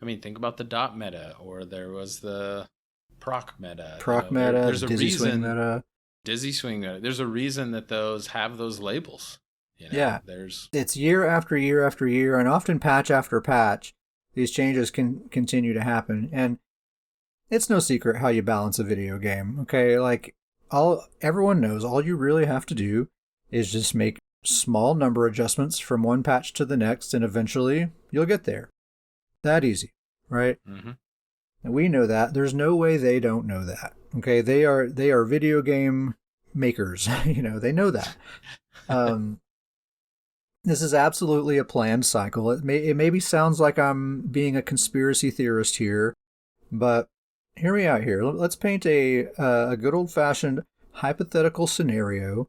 I mean, think about the dot meta, or there was the proc meta. There's a Dizzy reason. Swing meta. Dizzy Swing meta. There's a reason that those have those labels. Yeah. It's year after year after year, and often patch after patch, these changes can continue to happen. And it's no secret how you balance a video game. Okay, like everyone knows, all you really have to do is just make small number adjustments from one patch to the next, and eventually you'll get there. That easy, right? Mm-hmm. And we know that. There's no way they don't know that. Okay, they are video game makers. They know that. This is absolutely a planned cycle. It maybe sounds like I'm being a conspiracy theorist here, but hear me out here. Let's paint a good old-fashioned hypothetical scenario.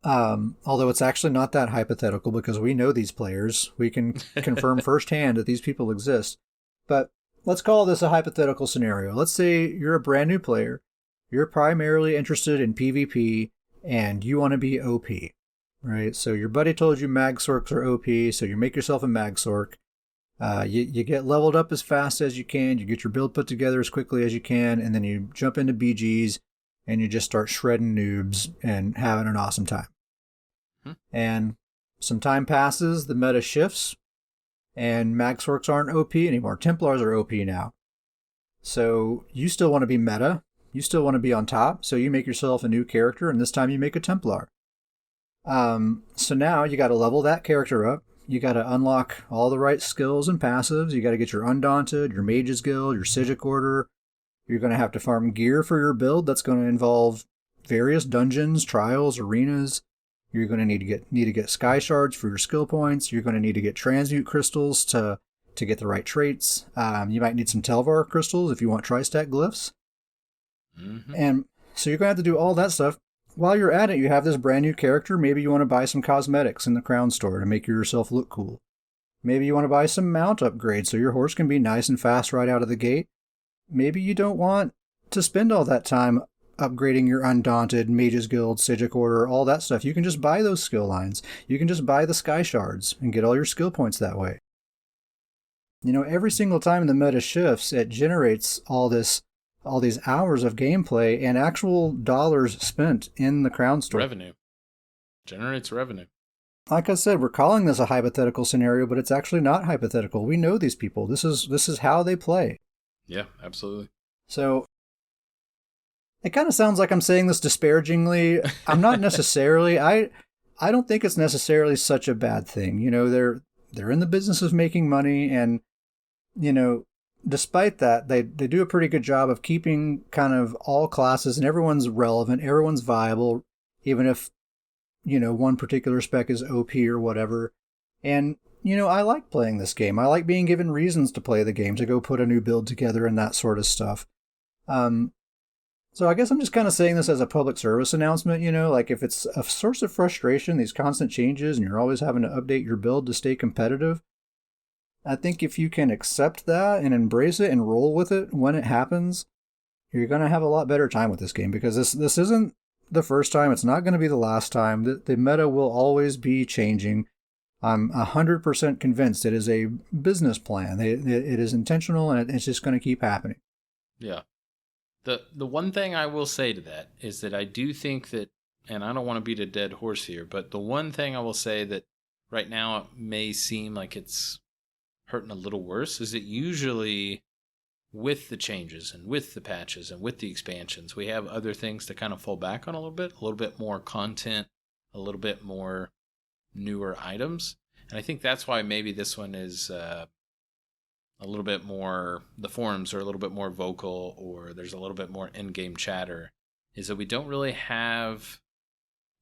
Although it's actually not that hypothetical because we know these players. We can confirm firsthand that these people exist. But let's call this a hypothetical scenario. Let's say you're a brand new player. You're primarily interested in PvP and you want to be OP, right? So your buddy told you mag sorks are OP, so you make yourself a mag sork. You get leveled up as fast as you can. You get your build put together as quickly as you can, and then you jump into BGs and you just start shredding noobs and having an awesome time. And some time passes, the meta shifts, and mag sorks aren't OP anymore. Templars are OP now. So you still want to be meta. You still want to be on top, so you make yourself a new character, and this time you make a Templar. So now you got to level that character up. You got to unlock all the right skills and passives. You got to get your Undaunted, your Mage's Guild, your Psijic Order. You're going to have to farm gear for your build. That's going to involve various dungeons, trials, arenas. You're going to need to get Sky Shards for your skill points. You're going to need to get Transmute Crystals to get the right traits. You might need some Telvar Crystals if you want Tri-Stack Glyphs. Mm-hmm. And so you're going to have to do all that stuff. While you're at it, you have this brand new character. Maybe you want to buy some cosmetics in the Crown Store to make yourself look cool. Maybe you want to buy some mount upgrades so your horse can be nice and fast right out of the gate. Maybe you don't want to spend all that time upgrading your Undaunted, Mage's Guild, Psijic Order, all that stuff. You can just buy those skill lines. You can just buy the Sky Shards and get all your skill points that way. Every single time the meta shifts, it generates all these hours of gameplay and actual dollars spent in the Crown Store. Revenue. Generates revenue. Like I said, we're calling this a hypothetical scenario, but it's actually not hypothetical. We know these people. This is how they play. Yeah, absolutely. So it kind of sounds like I'm saying this disparagingly. I'm not necessarily. I don't think it's necessarily such a bad thing. They're in the business of making money, and you know, despite that, they do a pretty good job of keeping kind of all classes and everyone's relevant, everyone's viable, even if, one particular spec is OP or whatever. And, I like playing this game. I like being given reasons to play the game, to go put a new build together and that sort of stuff. So I guess I'm just kind of saying this as a public service announcement, like if it's a source of frustration, these constant changes, and you're always having to update your build to stay competitive, I think if you can accept that and embrace it and roll with it when it happens, you're going to have a lot better time with this game, because this isn't the first time. It's not going to be the last time. The meta will always be changing. I'm 100% convinced it is a business plan. It is intentional, and it's just going to keep happening. Yeah. The one thing I will say to that is that I do think that, and I don't want to beat a dead horse here, but the one thing I will say that right now it may seem like it's hurting a little worse is that usually with the changes and with the patches and with the expansions, we have other things to kind of fall back on a little bit more content, a little bit more newer items. And I think that's why maybe this one is a little bit more, the forums are a little bit more vocal, or there's a little bit more in-game chatter, is that we don't really have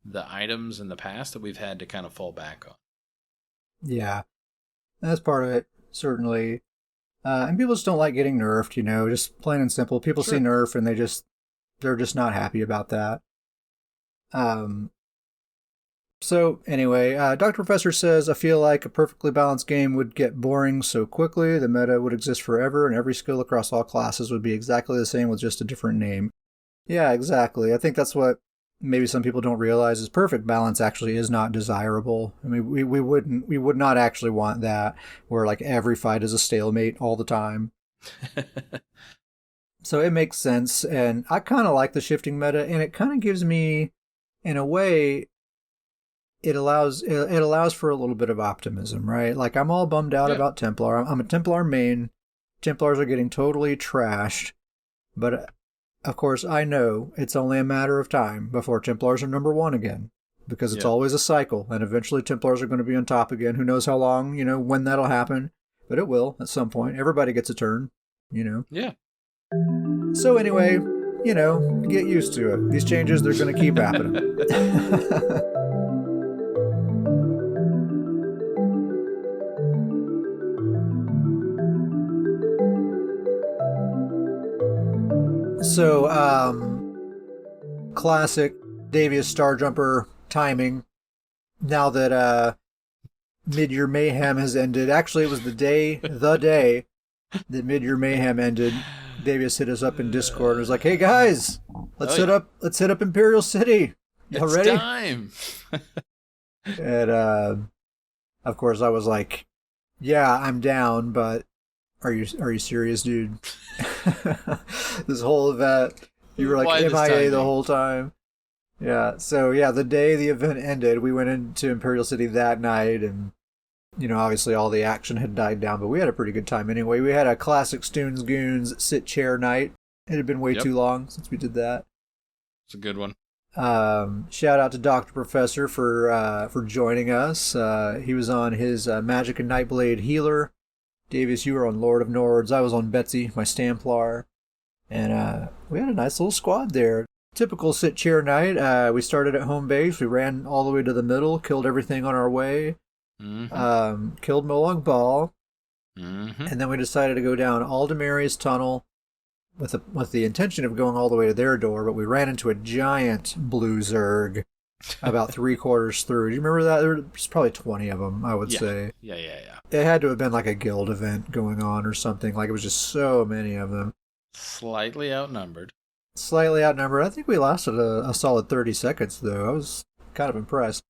the items in the past that we've had to kind of fall back on. Yeah, that's part of it, certainly. And people just don't like getting nerfed, just plain and simple. People see nerf and they're just not happy about that. So anyway, Dr. Professor says, I feel like a perfectly balanced game would get boring so quickly. The meta would exist forever, and every skill across all classes would be exactly the same with just a different name. Yeah, exactly. I think that's what maybe some people don't realize is perfect balance actually is not desirable. I mean, we would not actually want that, where like every fight is a stalemate all the time. So it makes sense, and I kind of like the shifting meta, and it kind of gives me, in a way, it allows for a little bit of optimism, right? Like, I'm all bummed out about Templar. I'm a Templar main. Templars are getting totally trashed, but of course I know it's only a matter of time before Templars are number one again, because it's always a cycle, and eventually Templars are going to be on top again. Who knows how long, when that'll happen, but it will at some point. Everybody gets a turn, Yeah. So anyway, get used to it. These changes, they're going to keep happening. So, classic Davius Starjumper timing. Now that Mid-Year Mayhem has ended. Actually, it was the day that Mid-Year Mayhem ended. Davius hit us up in Discord and was like, "Hey guys, let's hit up Imperial City. Y'all ready?" It's time. And of course, I was like, "Yeah, I'm down, but are you serious, dude?" This whole event, you were like MIA the whole time. Yeah, so the day the event ended, we went into Imperial City that night, and obviously all the action had died down, but we had a pretty good time anyway. We had a classic Stuhn's Goons sit chair night. It had been way too long since we did that. It's a good one. Shout out to Dr. Professor for joining us. He was on his Magic and Nightblade healer. Davius, you were on Lord of Nords. I was on Betsy, my StamPlar. And we had a nice little squad there. Typical sit chair night. We started at home base. We ran all the way to the middle, killed everything on our way. Mm-hmm. Killed Molag Bal. Mm-hmm. And then we decided to go down Aldemari's tunnel with the intention of going all the way to their door, but we ran into a giant blue Zerg about 3/4 through. Do you remember that? There was probably 20 of them, I would say. Yeah. It had to have been like a guild event going on or something. Like, it was just so many of them. Slightly outnumbered. I think we lasted a solid 30 seconds, though. I was kind of impressed.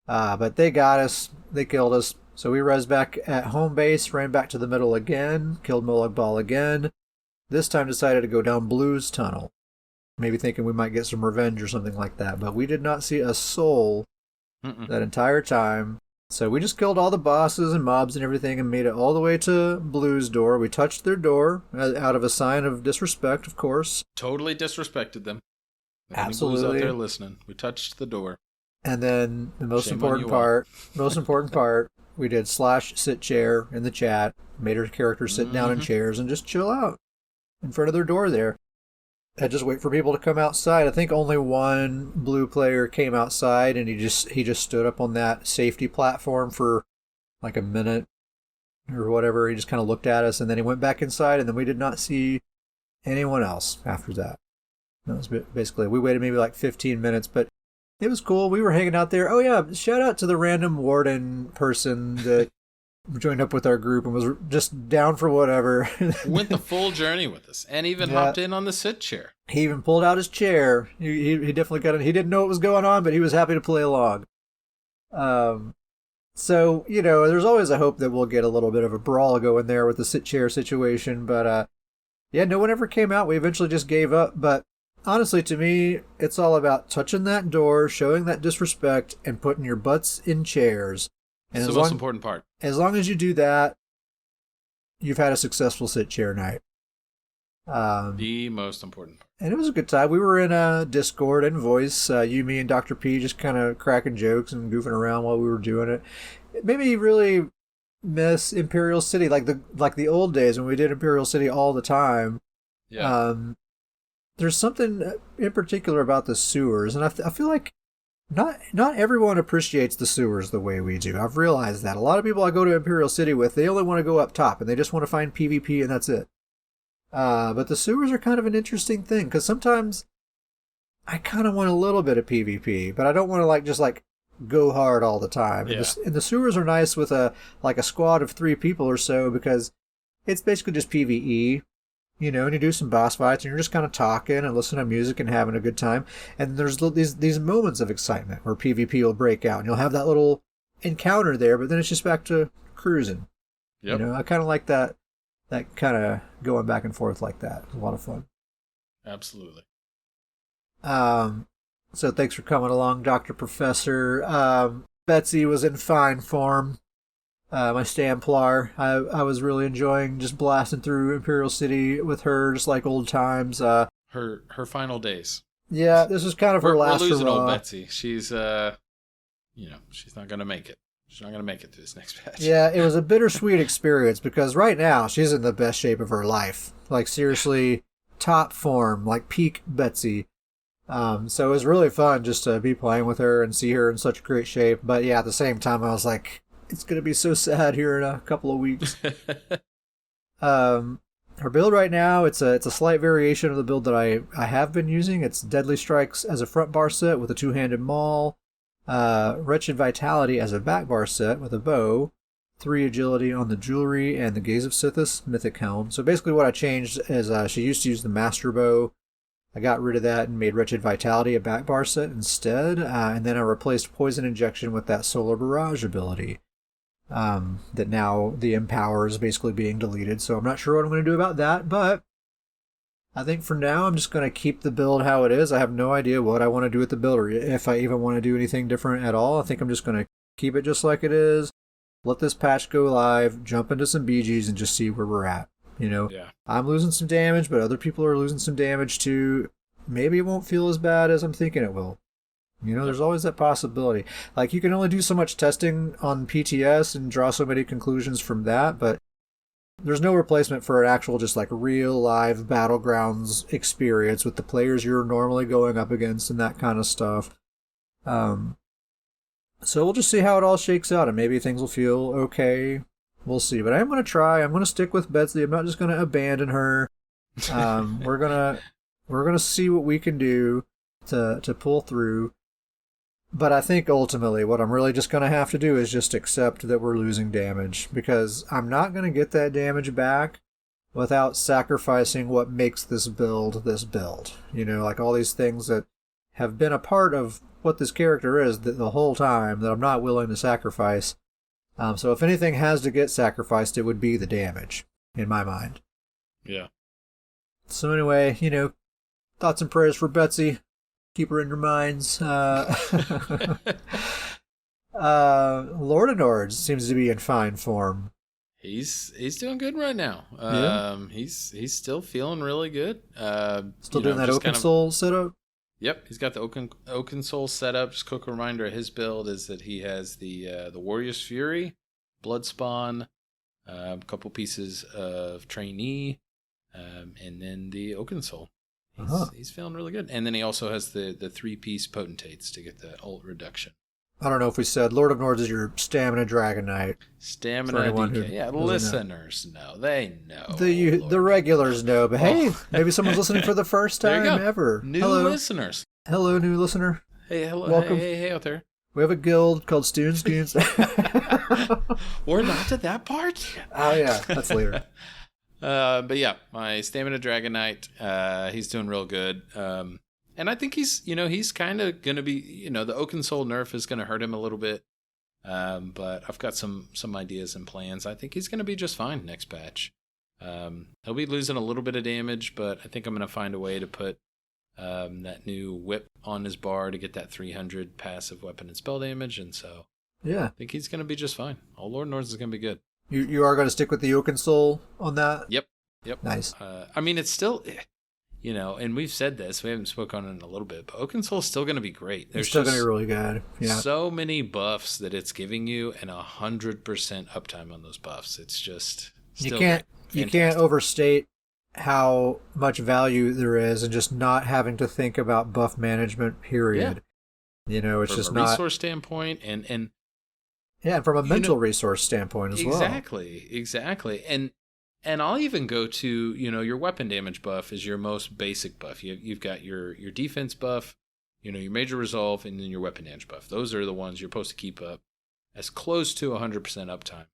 But they got us. They killed us. So we res back at home base, ran back to the middle again, killed Molag Bal again. This time decided to go down Blue's tunnel. Maybe thinking we might get some revenge or something like that. But we did not see a soul that entire time. So we just killed all the bosses and mobs and everything and made it all the way to Blue's door. We touched their door out of a sign of disrespect, of course. Totally disrespected them. Absolutely. Blues out there listening. We touched the door. And then the most important part, we did /sit chair in the chat. Made her character sit down in chairs and just chill out in front of their door there. And just wait for people to come outside. I think only one blue player came outside, and he just stood up on that safety platform for like a minute or whatever. He just kind of looked at us, and then he went back inside, and then we did not see anyone else after that. That was basically, we waited maybe like 15 minutes, but it was cool. We were hanging out there. Oh yeah, shout out to the random warden person that joined up with our group and was just down for whatever. Went the full journey with us, and even hopped in on the sit chair. He even pulled out his chair. He definitely got it. He didn't know what was going on, but he was happy to play along. So, there's always a hope that we'll get a little bit of a brawl going there with the sit chair situation. But, no one ever came out. We eventually just gave up. But honestly, to me, it's all about touching that door, showing that disrespect, and putting your butts in chairs. And it's the most important part. As long as you do that, you've had a successful sit chair night. The most important part. And it was a good time. We were in Discord and voice. You, me, and Dr. P just kind of cracking jokes and goofing around while we were doing it. It made me really miss Imperial City, like the old days when we did Imperial City all the time. Yeah. There's something in particular about the sewers, and I feel like not everyone appreciates the sewers the way we do. I've realized that. A lot of people I go to Imperial City with, they only want to go up top, and they just want to find PvP, and that's it. But the sewers are kind of an interesting thing, because sometimes I kind of want a little bit of PvP, but I don't want to just go hard all the time. Yeah. And the sewers are nice with a squad of 3 people or so, because it's basically just PvE. And you do some boss fights, and you're just kind of talking and listening to music and having a good time. And there's these moments of excitement where PvP will break out, and you'll have that little encounter there, but then it's just back to cruising. Yep. I kind of like that kind of going back and forth like that. It's a lot of fun. Absolutely. So thanks for coming along, Dr. Professor. Betsy was in fine form. My StamPlar. I was really enjoying just blasting through Imperial City with her, just like old times. Her final days. Yeah, this was kind of her last hurrah. We're losing old Betsy. She's she's not gonna make it. She's not gonna make it to this next patch. Yeah, it was a bittersweet experience because right now she's in the best shape of her life. Like seriously, top form, like peak Betsy. So it was really fun just to be playing with her and see her in such great shape. But yeah, at the same time, I was like, it's going to be so sad here in a couple of weeks. Her build right now, it's a slight variation of the build that I have been using. It's Deadly Strikes as a front bar set with a 2-handed maul, Wretched Vitality as a back bar set with a bow, 3 agility on the jewelry, and the Gaze of Sithis mythic helm. So basically what I changed is she used to use the master bow. I got rid of that and made Wretched Vitality a back bar set instead, and then I replaced Poison Injection with that Solar Barrage ability. That now the Empower is basically being deleted, so I'm not sure what I'm going to do about that, but I think for now I'm just going to keep the build how it is. I have no idea what I want to do with the build, or if I even want to do anything different at all. I think I'm just going to keep it just like it is, let this patch go live, jump into some BGs, and just see where we're at. Yeah. I'm losing some damage, but other people are losing some damage too. Maybe it won't feel as bad as I'm thinking it will. There's always that possibility. Like, you can only do so much testing on PTS and draw so many conclusions from that, but there's no replacement for an actual just real live battlegrounds experience with the players you're normally going up against and that kind of stuff. So we'll just see how it all shakes out, and maybe things will feel okay. We'll see. But I am going to try. I'm going to stick with Betsy. I'm not just going to abandon her. We're gonna see what we can do to pull through. But I think ultimately what I'm really just going to have to do is just accept that we're losing damage, because I'm not going to get that damage back without sacrificing what makes this build. All these things that have been a part of what this character is the whole time that I'm not willing to sacrifice. So if anything has to get sacrificed, it would be the damage, in my mind. Yeah. So anyway, thoughts and prayers for Betsy. Keep her in your minds. Lord of Nords seems to be in fine form. He's doing good right now. He's still feeling really good. Still doing that Oaken Soul setup? Yep, he's got the Oaken Soul setup. Just quick reminder, his build is that he has the Warrior's Fury, Bloodspawn, a couple pieces of trainee, and then the Oaken Soul. He's feeling really good. And then he also has the 3-piece potentates to get the ult reduction. I don't know if we said Lord of Nords is your Stamina Dragon Knight. Stamina DK. Yeah, listeners know. They know. The regulars know. But hey, maybe someone's listening for the first time ever. New listeners. Hello, new listener. Hey, hello. Welcome. Hey out there. We have a guild called Stuhn's Goons. We're not to that part? Oh, yeah. That's later. But yeah, my Stamina Dragon Knight, he's doing real good. And I think he's kind of going to be, the Oaken Soul nerf is going to hurt him a little bit. But I've got some ideas and plans. I think he's going to be just fine next patch. He'll be losing a little bit of damage, but I think I'm going to find a way to put that new whip on his bar to get that 300 passive weapon and spell damage. And so I think he's going to be just fine. All Lord Nords is going to be good. You are going to stick with the Oaken Soul on that? Yep. Nice. I mean, it's still, and we've said this, we haven't spoken on it in a little bit, but Oaken Soul is still going to be great. It's still going to be really good. Yeah. So many buffs that it's giving you and 100% uptime on those buffs. It's just you can't overstate how much value there is in just not having to think about buff management, period. Yeah. It's from just a not resource standpoint and from a mental resource standpoint as well. Exactly. And I'll even go to, your weapon damage buff is your most basic buff. You've got your defense buff, your major resolve, and then your weapon damage buff. Those are the ones you're supposed to keep up as close to 100% uptime.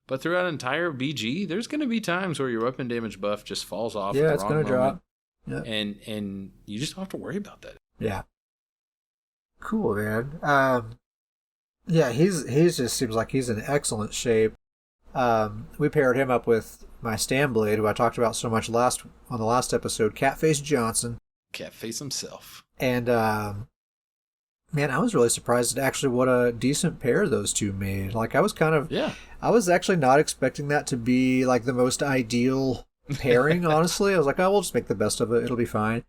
But throughout an entire BG, there's going to be times where your weapon damage buff just falls off. Yeah, it's going to drop. Yeah. And you just don't have to worry about that. Yeah. Cool, man. Yeah, he's just seems like he's in excellent shape. We paired him up with my StamBlade, who I talked about so much on the last episode, Catface Johnson. Catface himself. And man, I was really surprised at actually what a decent pair those two made. Like, I was actually not expecting that to be like the most ideal pairing, honestly. I was like, oh, we'll just make the best of it. It'll be fine.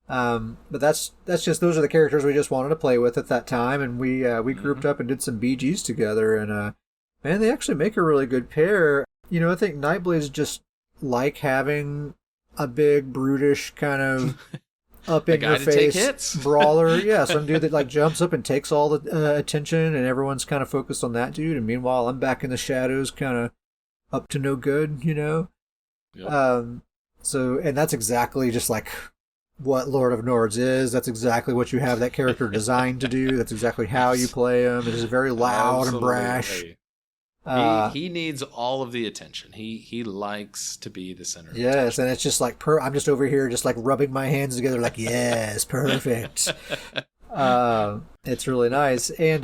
But that's just, those are the characters we just wanted to play with at that time. And we grouped up and did some BGs together. And, man, they actually make a really good pair. I think Nightblades just like having a big, brutish kind of up in your face brawler. Yeah, some dude that like jumps up and takes all the attention, and everyone's kind of focused on that dude. And meanwhile, I'm back in the shadows, kind of up to no good, Yep. So, and that's exactly just like what Lord of Nords is. That's exactly what you have that character designed to do. That's exactly how you play him. It is very loud and brash. He needs all of the attention. He likes to be the center of attention. And it's just like I'm just over here just like rubbing my hands together like, yes, perfect. It's really nice. And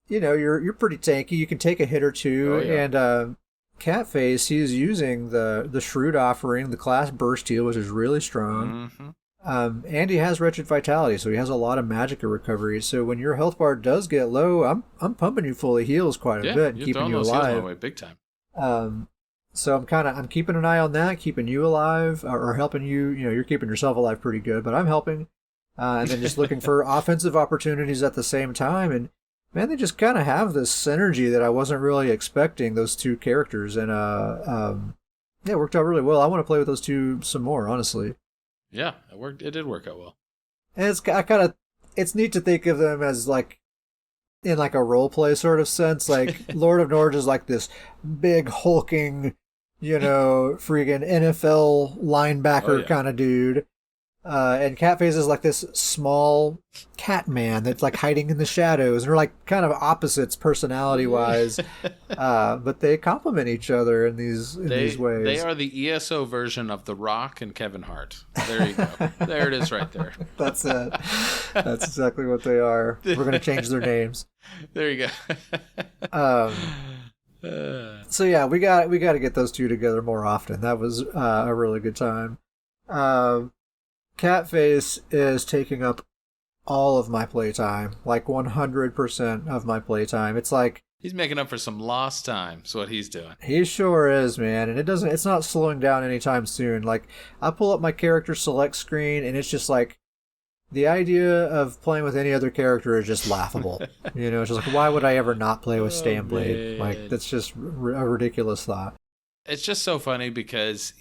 you're pretty tanky. You can take a hit or two. And Catface, he's using the Shrewd offering, the class burst heal, which is really strong. Mm-hmm. And he has Wretched Vitality, so he has a lot of magicka recovery. So when your health bar does get low, I'm pumping you full of heals quite a bit, and keeping you alive. Away big time. So I'm keeping an eye on that, keeping you alive, or helping you. You're keeping yourself alive pretty good, but I'm helping. And then just looking for offensive opportunities at the same time. And man, they just kind of have this synergy that I wasn't really expecting, those two characters. And it worked out really well. I want to play with those two some more, honestly. Yeah, it worked. It did work out well. And it's neat to think of them as like in like a role play sort of sense. Like Lord of Nords is like this big hulking, freaking NFL linebacker kind of dude. And Catface is like this small cat man that's like hiding in the shadows, and they're like kind of opposites personality wise, but they complement each other in these ways. They are the ESO version of The Rock and Kevin Hart. There you go. There it is, right there. That's it. That's exactly what they are. We're gonna change their names. There you go. So yeah, we got to get those two together more often. That was a really good time. Catface is taking up all of my playtime, like 100% of my playtime. It's like he's making up for some lost time. That's what he's doing. He sure is, man. And it's not slowing down anytime soon. Like, I pull up my character select screen, and it's just like the idea of playing with any other character is just laughable. It's just like, why would I ever not play with StamBlade? Like, that's just a ridiculous thought. It's just so funny because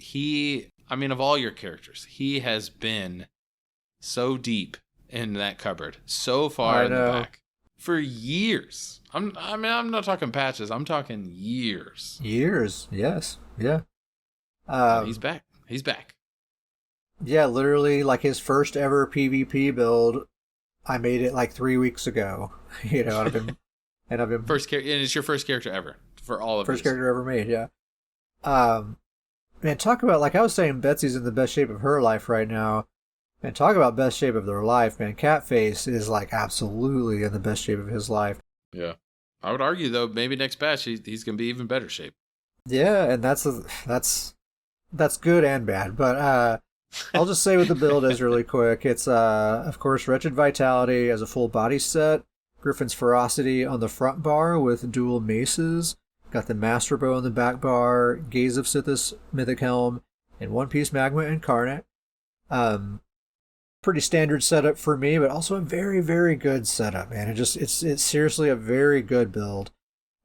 of all your characters, he has been so deep in that cupboard, so far in the back for years. I'm not talking patches. I'm talking years. Years, yes, yeah. He's back. He's back. Yeah, literally, like his first ever PvP build, I made it like 3 weeks ago. And I've been and it's your first character ever for all of first character ever made. Yeah. Man, talk about, like I was saying, Betsy's in the best shape of her life right now. Man, talk about best shape of their life, man. Catface is like absolutely in the best shape of his life. Yeah. I would argue, though, maybe next batch he's going to be even better shape. Yeah, and that's good and bad. But I'll just say what the build is really quick. It's, of course, Wretched Vitality as a full body set. Griffin's Ferocity on the front bar with dual maces. Got the Master Bow on the back bar. Gaze of Sithis Mythic Helm. And One Piece Magma Incarnate. Pretty standard setup for me, but also a very, very good setup, man. It's seriously a very good build.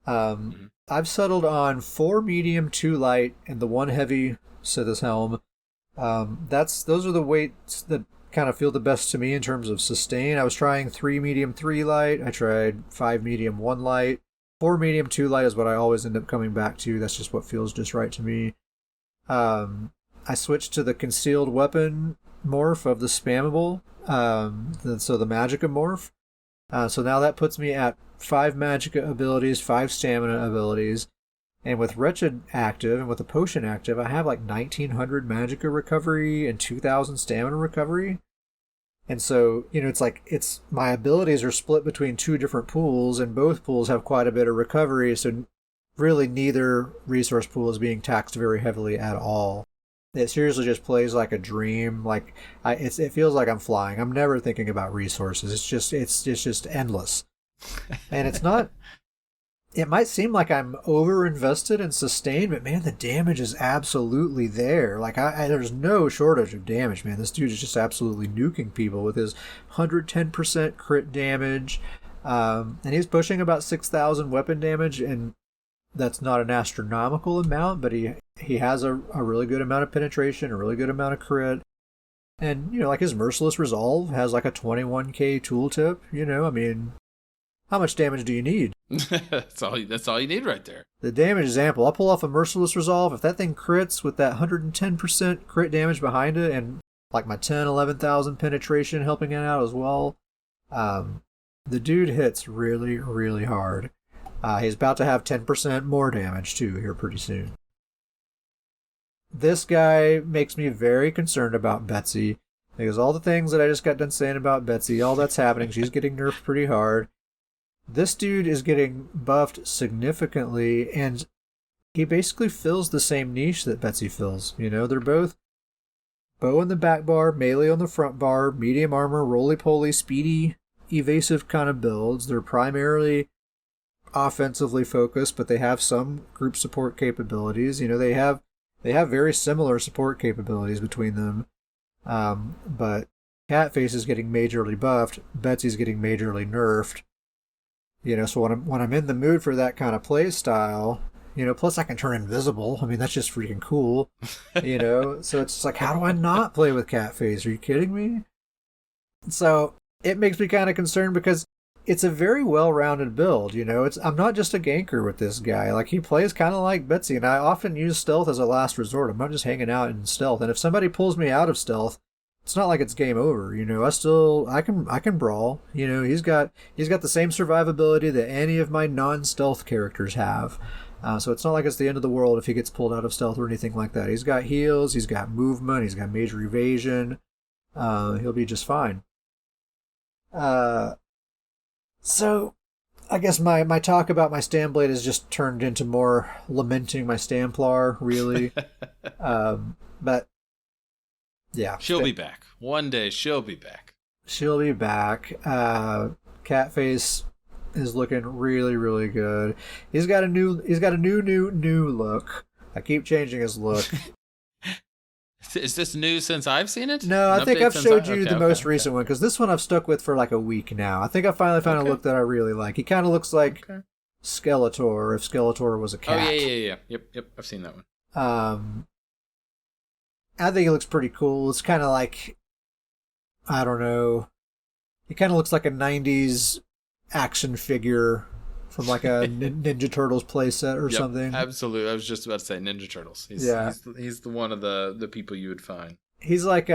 I've settled on 4 medium, 2 light, and the 1 heavy Sithis Helm. Those are the weights that kind of feel the best to me in terms of sustain. I was trying 3 medium, 3 light. I tried 5 medium, 1 light. 4 medium, 2 light is what I always end up coming back to. That's just what feels just right to me. I switched to the concealed weapon morph of the spammable, so the magicka morph. So now that puts me at 5 magicka abilities, 5 stamina abilities, and with Wretched active and with the potion active, I have like 1900 magicka recovery and 2000 stamina recovery. And so, it's my abilities are split between 2 different pools, and both pools have quite a bit of recovery, so really neither resource pool is being taxed very heavily at all. It seriously just plays like a dream. Like it feels like I'm flying. I'm never thinking about resources. It's just endless. And it's not. It might seem like I'm over invested in sustain, but man, the damage is absolutely there. Like there's no shortage of damage, man. This dude is just absolutely nuking people with his 110% crit damage, and he's pushing about 6,000 weapon damage, and that's not an astronomical amount, but he has a really good amount of penetration, a really good amount of crit. And, like his Merciless Resolve has like a 21k tooltip, how much damage do you need? That's all you need right there. The damage is ample. I'll pull off a Merciless Resolve. If that thing crits with that 110% crit damage behind it, and like my 11,000 penetration helping it out as well, the dude hits really, really hard. He's about to have 10% more damage, too, here pretty soon. This guy makes me very concerned about Betsy, because all the things that I just got done saying about Betsy, all that's happening, she's getting nerfed pretty hard. This dude is getting buffed significantly, and he basically fills the same niche that Betsy fills. They're both bow on the back bar, melee on the front bar, medium armor, roly-poly, speedy, evasive kind of builds. They're primarily offensively focused, but they have some group support capabilities. They have very similar support capabilities between them. But Catface is getting majorly buffed. Betsy's getting majorly nerfed. So when I'm in the mood for that kind of play style, plus I can turn invisible. I mean, that's just freaking cool. So it's like, how do I not play with Catface? Are you kidding me? So it makes me kind of concerned because it's a very well-rounded build, I'm not just a ganker with this guy. Like, he plays kind of like Betsy, and I often use stealth as a last resort. I'm not just hanging out in stealth. And if somebody pulls me out of stealth, it's not like it's game over. I can brawl. He's got the same survivability that any of my non-stealth characters have. So it's not like it's the end of the world if he gets pulled out of stealth or anything like that. He's got heals, he's got movement, he's got major evasion. He'll be just fine. So, I guess my talk about my StamBlade has just turned into more lamenting my StamPlar, really. But, yeah. She'll be back. One day, she'll be back. She'll be back. Catface is looking really, really good. He's got a new look. I keep changing his look. Is this new since I've seen it? No, I think I've showed you the most recent one, because this one I've stuck with for like a week now. I think I finally found a look that I really like. He kind of looks like Skeletor, if Skeletor was a cat. Oh, yeah. Yep, I've seen that one. I think it looks pretty cool. It's kind of like, I don't know, it kind of looks like a 90s action figure from like a Ninja Turtles playset or something. Absolutely. I was just about to say Ninja Turtles. He's the one of the people you would find. He's like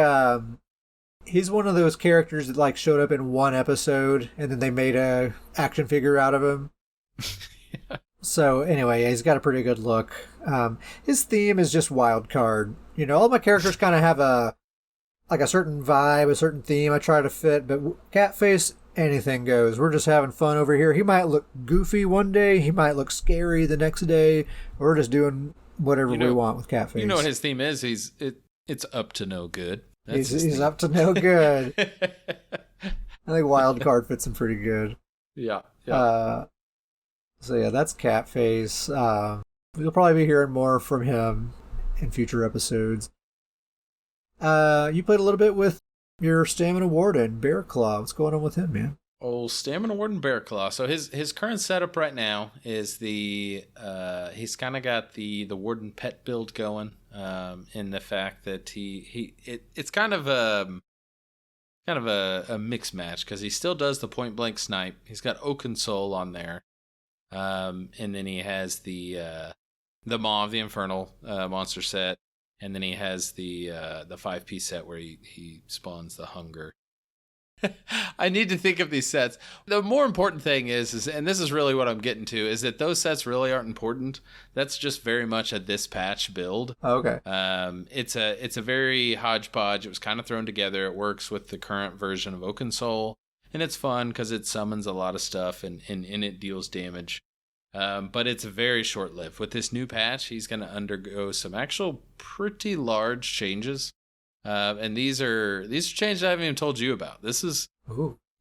he's one of those characters that like showed up in one episode and then they made a action figure out of him. Yeah. So anyway, he's got a pretty good look. His theme is just wild card. You know, all my characters kind of have a certain vibe, a certain theme I try to fit, but Catface, anything goes. We're just having fun over here. He might look goofy one day, he might look scary the next day. We're just doing whatever we want with Catface. You know what his theme is? It's up to no good. He's up to no good. I think wild card fits him pretty good. Yeah. So yeah, that's Catface. We'll probably be hearing more from him in future episodes. You played a little bit with your Stamina Warden, Bearclaw. What's going on with him, man? Old Stamina Warden Bearclaw. So his current setup right now is he's kind of got the Warden pet build going, in the fact that it's kind of a mixed match, because he still does the point blank snipe. He's got Oaken Soul on there. And then he has the Maw of the Infernal monster set, and then he has the 5-piece set where he spawns the Hunger. I need to think of these sets. The more important thing is, and this is really what I'm getting to, is that those sets really aren't important. That's just very much a this patch build. Okay. It's a very hodgepodge. It was kind of thrown together. It works with the current version of Oaken Soul. And it's fun because it summons a lot of stuff and it deals damage. But it's very short-lived. With this new patch, he's going to undergo some actual pretty large changes. And these are changes I haven't even told you about. This is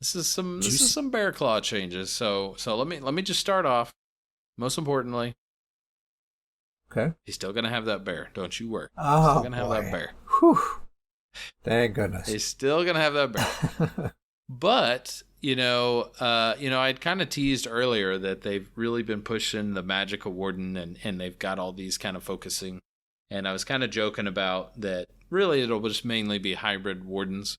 some Bearclaw changes. So let me just start off. Most importantly, okay, he's still going to have that bear. Don't you worry. Oh, he's still going to have that bear. Whew. Thank goodness. He's still going to have that bear. But, I'd kind of teased earlier that they've really been pushing the Magicka Warden, and they've got all these kind of focusing. And I was kind of joking about that really it'll just mainly be hybrid Wardens.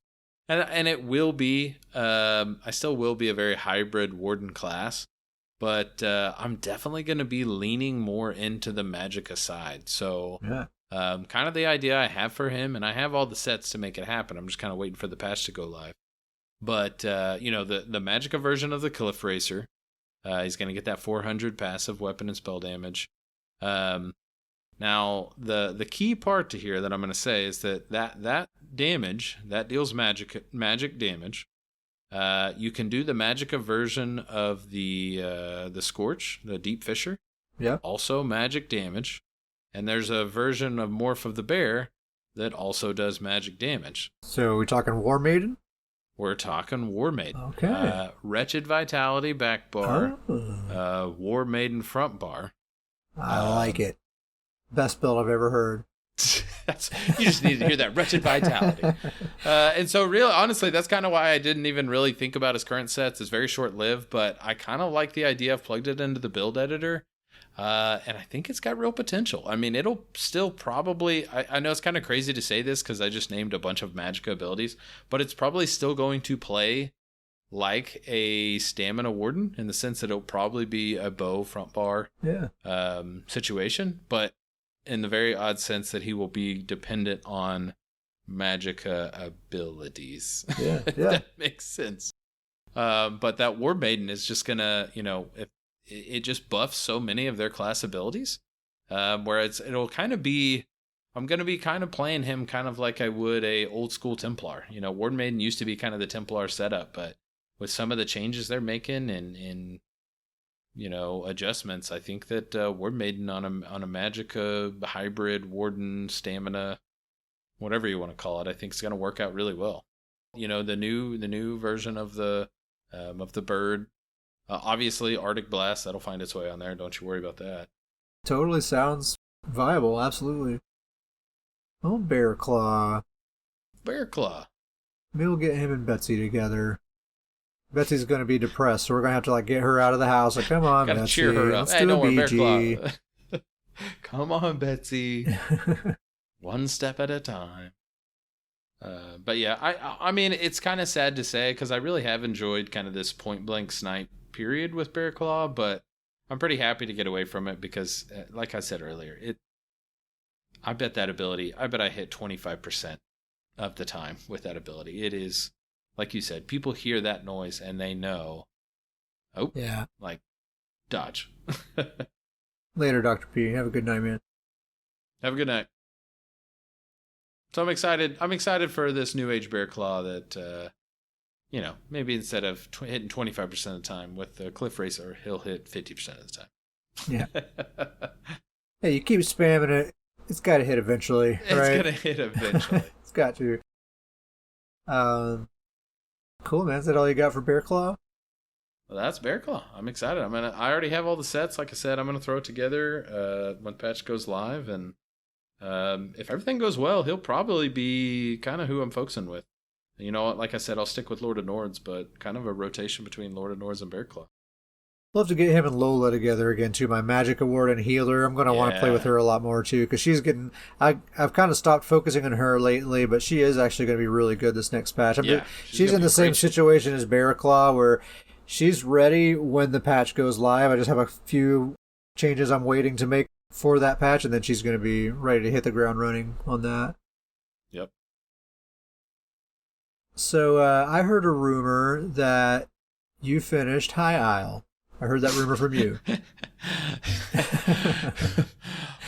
And it will be, I still will be a very hybrid Warden class. But I'm definitely going to be leaning more into the Magicka side. So kind of the idea I have for him, and I have all the sets to make it happen. I'm just kind of waiting for the patch to go live. But, the Magicka version of the Cliff Racer, he's going to get that 400 passive weapon and spell damage. Now, the key part to here that I'm going to say is that damage, that deals magic damage. You can do the Magicka version of the Scorch, the Deep Fisher. Yeah. Also magic damage. And there's a version of Morph of the Bear that also does magic damage. So we're talking War Maiden? We're talking War Maiden. Okay. Wretched Vitality back bar. War Maiden front bar. I like it. Best build I've ever heard. You just need to hear that Wretched Vitality. And so really, honestly, that's kind of why I didn't even really think about his current sets. It's very short-lived, but I kind of like the idea. I've plugged it into the build editor. And I think it's got real potential. I mean, it'll still probably... I know it's kind of crazy to say this because I just named a bunch of Magicka abilities, but it's probably still going to play like a Stamina Warden in the sense that it'll probably be a bow front bar situation, but in the very odd sense that he will be dependent on Magicka abilities. Yeah. That makes sense. But that War Maiden is just going to, if it just buffs so many of their class abilities, where it'll kind of be, I'm going to be kind of playing him kind of like I would a old school Templar. War Maiden used to be kind of the Templar setup, but with some of the changes they're making and adjustments, I think that War Maiden on a Magicka hybrid Warden Stamina, whatever you want to call it, I think is going to work out really well. The new version of the bird. Obviously, Arctic Blast, that'll find its way on there. Don't you worry about that. Totally sounds viable, absolutely. Oh, Bear Claw. Bear Claw. Maybe we'll get him and Betsy together. Betsy's going to be depressed, so we're going to have to get her out of the house. Come on, Gotta Betsy. cheer her up. Let's Hey, do don't a worry, Bear BG. Claw. Come on, Betsy. One step at a time. But yeah, I mean, it's kind of sad to say because I really have enjoyed kind of this point blank snipe period with Bear Claw, but I'm pretty happy to get away from it because, like I said earlier, I bet I hit 25% of the time with that ability. It is, like you said, people hear that noise and they know, oh, yeah. Dodge. Later, Dr. P. Have a good night, man. Have a good night. So I'm excited. I'm excited for this new age Bear Claw that, maybe instead of hitting 25% of the time with the Cliff Racer, he'll hit 50% of the time. Yeah. Hey, you keep spamming it. It's got to hit eventually. It's right? going to hit eventually. It's got to. Cool, man. Is that all you got for Bear Claw? Well, that's Bear Claw. I'm excited. I already have all the sets. Like I said, I'm going to throw it together when the patch goes live. And if everything goes well, he'll probably be kind of who I'm focusing with. You know what? Like I said, I'll stick with Lord of Nords, but kind of a rotation between Lord of Nords and Bear Claw. Love to get him and Lola together again too. My magic award and healer. I'm gonna want to play with her a lot more too because she's getting. I've kind of stopped focusing on her lately, but she is actually going to be really good this next patch. She's in the same situation as Bearclaw where she's ready when the patch goes live. I just have a few changes I'm waiting to make for that patch, and then she's going to be ready to hit the ground running on that. Yep. So I heard a rumor that you finished High Isle. I heard that rumor from you.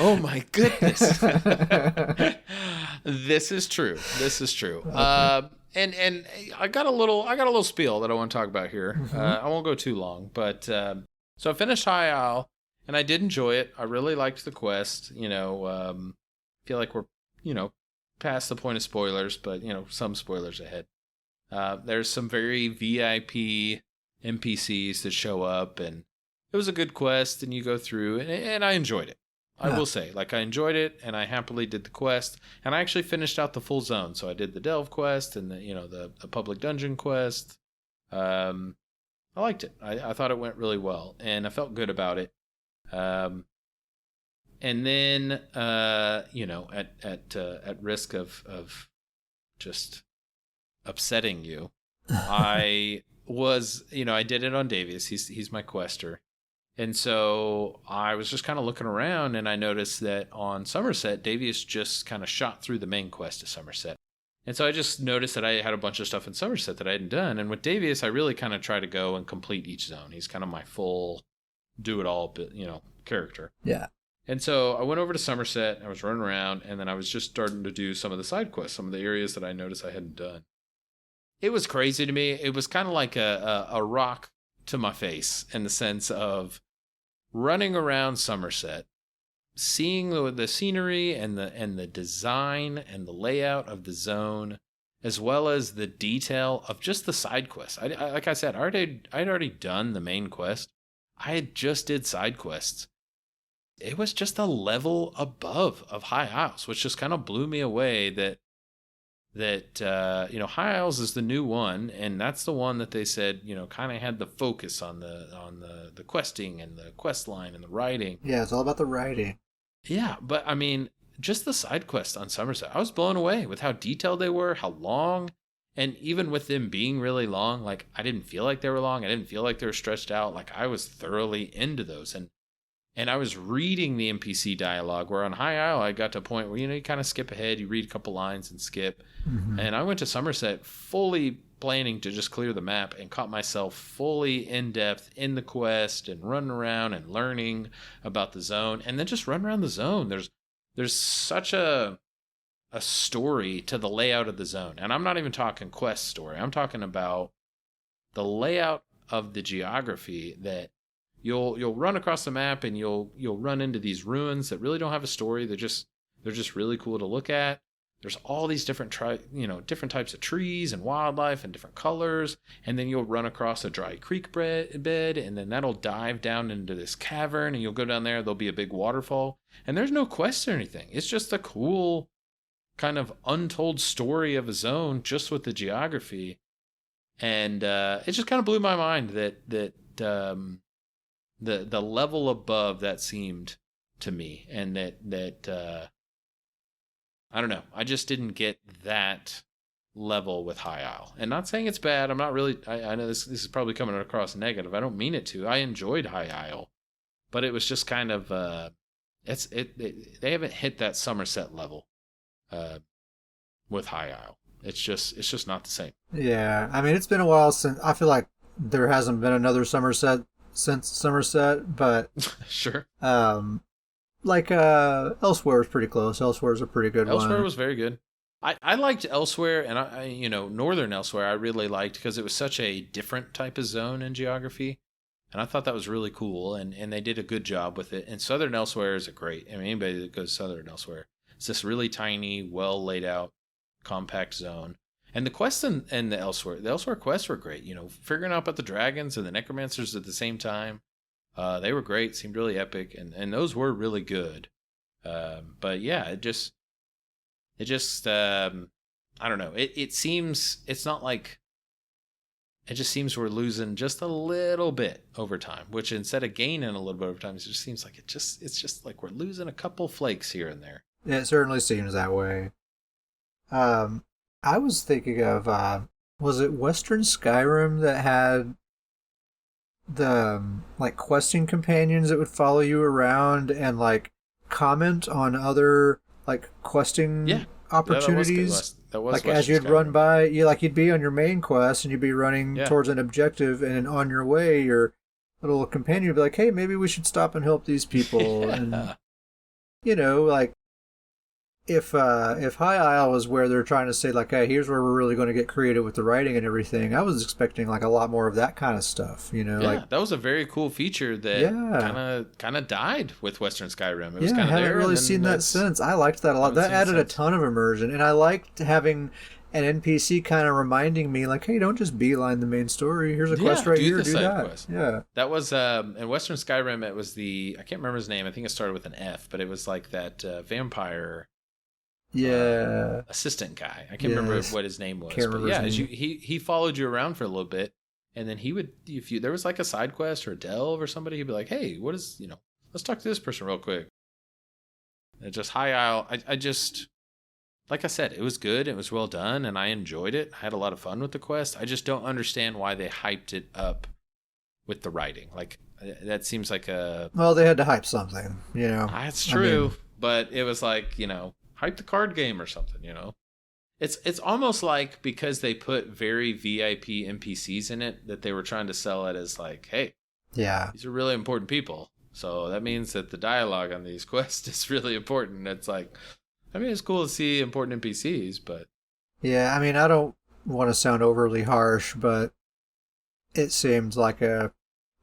Oh my goodness. This is true. Okay. And I got a little spiel that I want to talk about here. Mm-hmm. I won't go too long, but so I finished High Isle and I did enjoy it. I really liked the quest. Feel like we're past the point of spoilers, but some spoilers ahead. There's some very VIP NPCs that show up, and it was a good quest, and you go through, and I enjoyed it. I will say, I enjoyed it, and I happily did the quest, and I actually finished out the full zone. So I did the Delve quest and the public dungeon quest. I liked it. I thought it went really well, and I felt good about it. And then at risk of just upsetting you, I did it on Davius. He's my quester. And so I was just kind of looking around and I noticed that on Somerset, Davius just kind of shot through the main quest of Somerset. And so I just noticed that I had a bunch of stuff in Somerset that I hadn't done. And with Davius, I really kind of try to go and complete each zone. He's kind of my full do-it-all, character. Yeah. And so I went over to Somerset, I was running around, and then I was just starting to do some of the side quests, some of the areas that I noticed I hadn't done. It was crazy to me. It was kind of like a rock to my face in the sense of running around Somerset, seeing the scenery and the design and the layout of the zone, as well as the detail of just the side quests. Like I said, I'd already done the main quest. I had just did side quests. It was just a level above of High Isles, which just kind of blew me away that High Isles is the new one, and that's the one that they said kind of had the focus on the questing and the quest line and the writing. Yeah, it's all about the writing. Yeah, but I mean, just the side quests on Somerset, I was blown away with how detailed they were, how long, and even with them being really long, I didn't feel like they were long. I didn't feel like they were stretched out. I was thoroughly into those, and I was reading the NPC dialogue, where on High Isle, I got to a point where, you kind of skip ahead, you read a couple lines and skip. Mm-hmm. And I went to Somerset fully planning to just clear the map and caught myself fully in depth in the quest and running around and learning about the zone and then just run around the zone. There's such a story to the layout of the zone. And I'm not even talking quest story. I'm talking about the layout of the geography that You'll run across the map and you'll run into these ruins that really don't have a story. They're just really cool to look at. There's all these different types of trees and wildlife and different colors. And then you'll run across a dry creek bed, and then that'll dive down into this cavern, and you'll go down there. There'll be a big waterfall, and there's no quest or anything. It's just a cool kind of untold story of a zone just with the geography. And it just kind of blew my mind that the level above that seemed to me, and that I don't know, I just didn't get that level with High Isle. And not saying it's bad. I'm not really. I know this is probably coming across negative. I don't mean it to. I enjoyed High Isle, but it was just kind of they haven't hit that Somerset level with High Isle. It's just not the same. Yeah, I mean, it's been a while since, I feel like there hasn't been another Somerset since Somerset, but sure. Elsewhere is pretty close. Elsewhere is a pretty good one. Elsewhere was very good. I liked Elsewhere, and I Northern Elsewhere I really liked because it was such a different type of zone in geography, and I thought that was really cool, and they did a good job with it. And Southern Elsewhere is anybody that goes Southern Elsewhere, it's this really tiny, well laid out, compact zone. And the quests and the Elsewhere quests were great. Figuring out about the dragons and the necromancers at the same time, they were great. Seemed really epic, and those were really good. But yeah, it just I don't know. It seems, it's not like, it just seems we're losing just a little bit over time, which instead of gaining a little bit over time, it just seems like it's just like we're losing a couple flakes here and there. Yeah, it certainly seems that way. I was thinking of, was it Western Skyrim that had the questing companions that would follow you around and comment on other questing opportunities? That was as you'd run by, you'd be on your main quest and you'd be running towards an objective, and on your way, your little companion would be like, "Hey, maybe we should stop and help these people." And if High Isle was where they're trying to say "Hey, here's where we're really going to get creative with the writing and everything," I was expecting a lot more of that kind of stuff. That was a very cool feature that kind of died with Western Skyrim. It was kind of there. I haven't really seen that since. I liked that a lot. That added a ton of immersion, and I liked having an NPC kind of reminding me "Hey, don't just beeline the main story. Here's a quest right here. Do that." Quest. Yeah, that was in Western Skyrim. It was I can't remember his name. I think it started with an F, but it was that vampire. Assistant guy. I can't remember what his name was. But yeah, he followed you around for a little bit, and then he would, if there was a side quest or a delve or somebody, he'd be like, "Hey, what is, let's talk to this person real quick." And just High Isle, I just, like I said, it was good, it was well done, and I enjoyed it. I had a lot of fun with the quest. I just don't understand why they hyped it up with the writing. That seems like well, they had to hype something, That's true, but it was hype the card game or something, It's almost like because they put very VIP NPCs in it that they were trying to sell it as hey, these are really important people. So that means that the dialogue on these quests is really important. It's it's cool to see important NPCs, but yeah, I don't want to sound overly harsh, but it seemed like a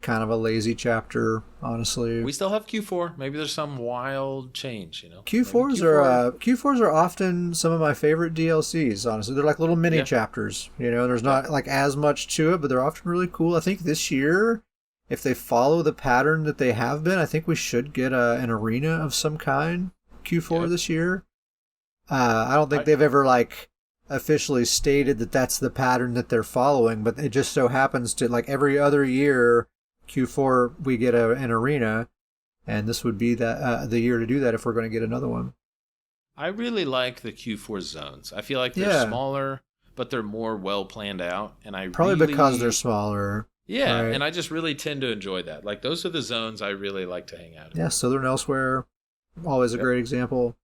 kind of a lazy chapter, honestly. We still have Q4. Maybe there's some wild change, Q4s are often some of my favorite DLCs, honestly. They're like little mini chapters, there's not as much to it, but they're often really cool. I think this year, if they follow the pattern that they have been, I think we should get an arena of some kind Q4 this year. I don't think they've ever officially stated that that's the pattern that they're following, but it just so happens to every other year Q4 we get an arena, and this would be the year to do that if we're going to get another one. I really like the Q4 zones. I feel like they're smaller, but they're more well planned out, and because they're smaller. Yeah, right. And I just really tend to enjoy that. Those are the zones I really like to hang out in. Yeah, Southern Elsewhere, always a great example.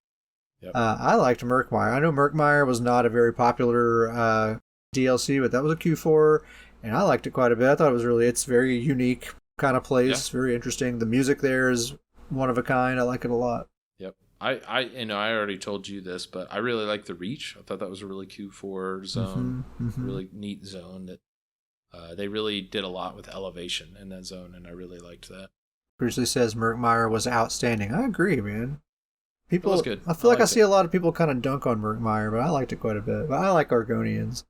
Yep. I liked Murkmire. I know Murkmire was not a very popular DLC, but that was a Q4. And I liked it quite a bit. I thought it's very unique kind of place, very interesting. The music there is one of a kind. I like it a lot. Yep. I already told you this, but I really like the Reach. I thought that was a really Q4 zone, really neat zone that they really did a lot with elevation in that zone, and I really liked that. Grizzly says Murkmire was outstanding. I agree, man. It was good. I feel I see a lot of people kind of dunk on Murkmire, but I liked it quite a bit. But I like Argonians.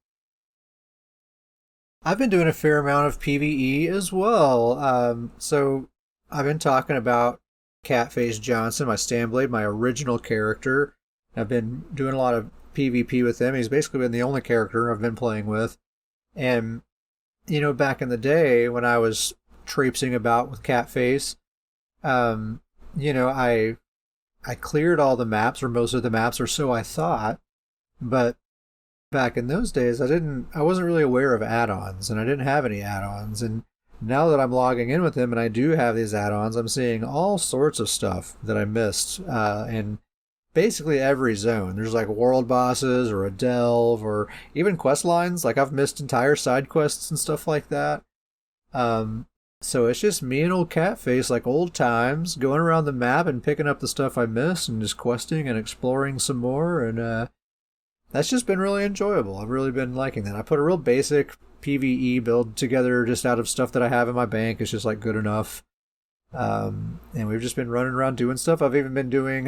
I've been doing a fair amount of PvE as well. So I've been talking about Catface Johnson, my StamBlade, my original character. I've been doing a lot of PvP with him. He's basically been the only character I've been playing with. And, back in the day when I was traipsing about with Catface, I cleared all the maps, or most of the maps, or so I thought. But back in those days, I wasn't really aware of add-ons, and I didn't have any add-ons. And now that I'm logging in with him and I do have these add-ons, I'm seeing all sorts of stuff that I missed in basically every zone. There's like world bosses or a delve or even quest lines. Like I've missed entire side quests and stuff like that. So it's just me and old Catface, like old times, going around the map and picking up the stuff I missed and just questing and exploring some more. And that's just been really enjoyable. I've really been liking that. I put a real basic PvE build together just out of stuff that I have in my bank. It's just like good enough. And we've just been running around doing stuff. I've even been doing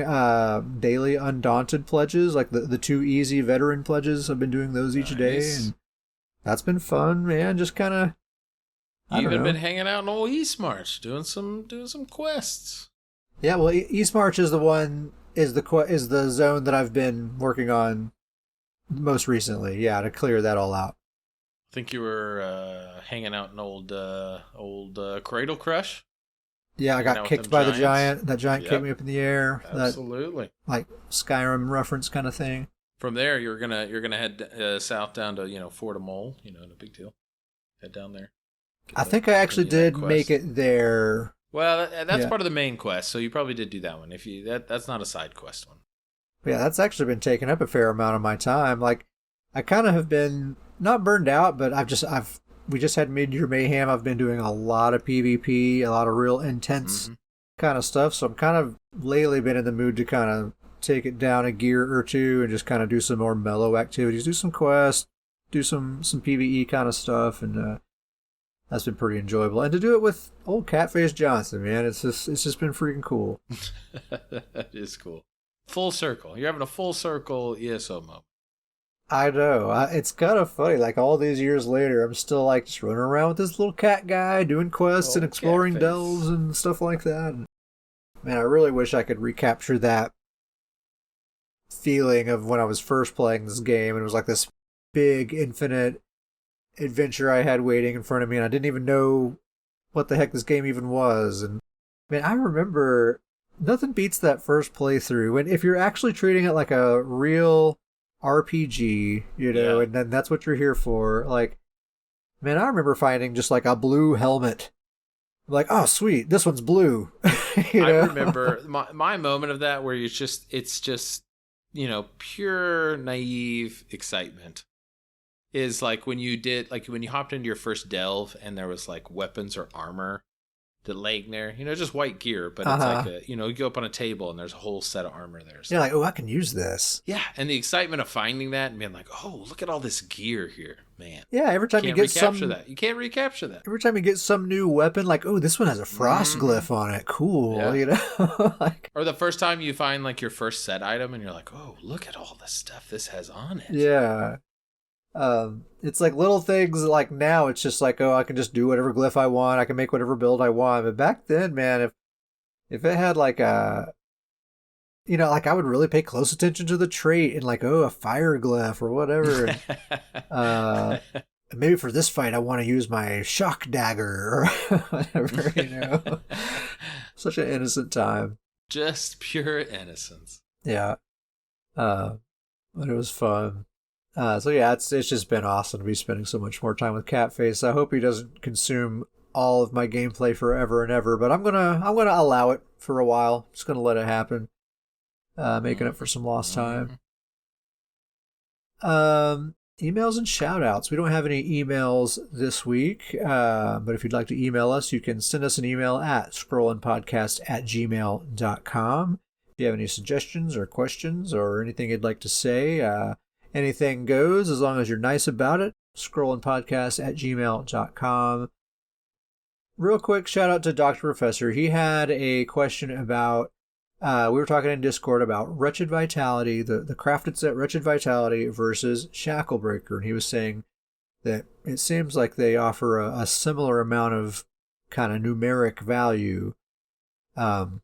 daily Undaunted pledges, like the 2 easy veteran pledges. I've been doing those each day. And that's been fun, man. Just kind of... You've even been hanging out in old East March, doing some quests. Yeah, well, East March is the zone that I've been working on most recently. Yeah, to clear that all out. I think you were hanging out in old Cradle Crush. Yeah, I got kicked by the giant. That giant kicked me up in the air. Absolutely. That, like Skyrim reference kind of thing. From there, you're gonna head south down to Fort of Mole. No big deal. Head down there. I think I actually did make it there. Well, that's part of the main quest, so you probably did do that one. That's not a side quest one. Yeah, that's actually been taking up a fair amount of my time. Like, I kind of have been not burned out, but we just had Mid-Year Mayhem. I've been doing a lot of PvP, a lot of real intense kind of stuff. So I'm kind of lately been in the mood to kind of take it down a gear or two and just kind of do some more mellow activities, do some quests, do some PvE kind of stuff, and that's been pretty enjoyable. And to do it with old Catface Johnson, man, it's just been freaking cool. That is cool. Full circle. You're having a full circle ESO moment. I know. It's kind of funny. Like all these years later, I'm still like just running around with this little cat guy, doing quests and exploring delves and stuff like that. And, man, I really wish I could recapture that feeling of when I was first playing this game. And it was like this big, infinite adventure I had waiting in front of me, and I didn't even know what the heck this game even was. And man, I remember nothing beats that first playthrough. And if you're actually treating it like a real RPG, and then that's what you're here for. Like, man, I remember finding just like a blue helmet. Like, oh sweet, this one's blue. I remember my moment of that where it's just pure naive excitement. Is like when you hopped into your first delve and there was like weapons or armor that laying there, just white gear, but it's like you go up on a table and there's a whole set of armor there. So. You're like, oh, I can use this. Yeah, and the excitement of finding that and being like, oh, look at all this gear here, man. Yeah, every time you get you can't recapture that. Every time you get some new weapon, like, oh, this one has a frost glyph on it. Cool, like, or the first time you find like your first set item and you're like, oh, look at all the stuff this has on it. Yeah. It's like little things. Like now it's just like, oh, I can just do whatever glyph I want, I can make whatever build I want. But back then, man, if it had like a like I would really pay close attention to the trait and like, oh, a fire glyph or whatever. And, maybe for this fight I want to use my shock dagger or whatever. Such an innocent time, just pure innocence. Yeah. But it was fun. So yeah, it's just been awesome to be spending so much more time with Catface. I hope he doesn't consume all of my gameplay forever and ever, but I'm gonna allow it for a while. Just gonna let it happen. Making up for some lost time. Emails and shout outs. We don't have any emails this week, but if you'd like to email us, you can send us an email at scrollinpodcast@gmail.com. If you have any suggestions or questions or anything you'd like to say, anything goes as long as you're nice about it. Scrollinpodcast@gmail.com. Real quick shout out to Dr. Professor. He had a question about, we were talking in Discord about Wretched Vitality, the crafted set Wretched Vitality versus Shacklebreaker. And he was saying that it seems like they offer a similar amount of kind of numeric value. And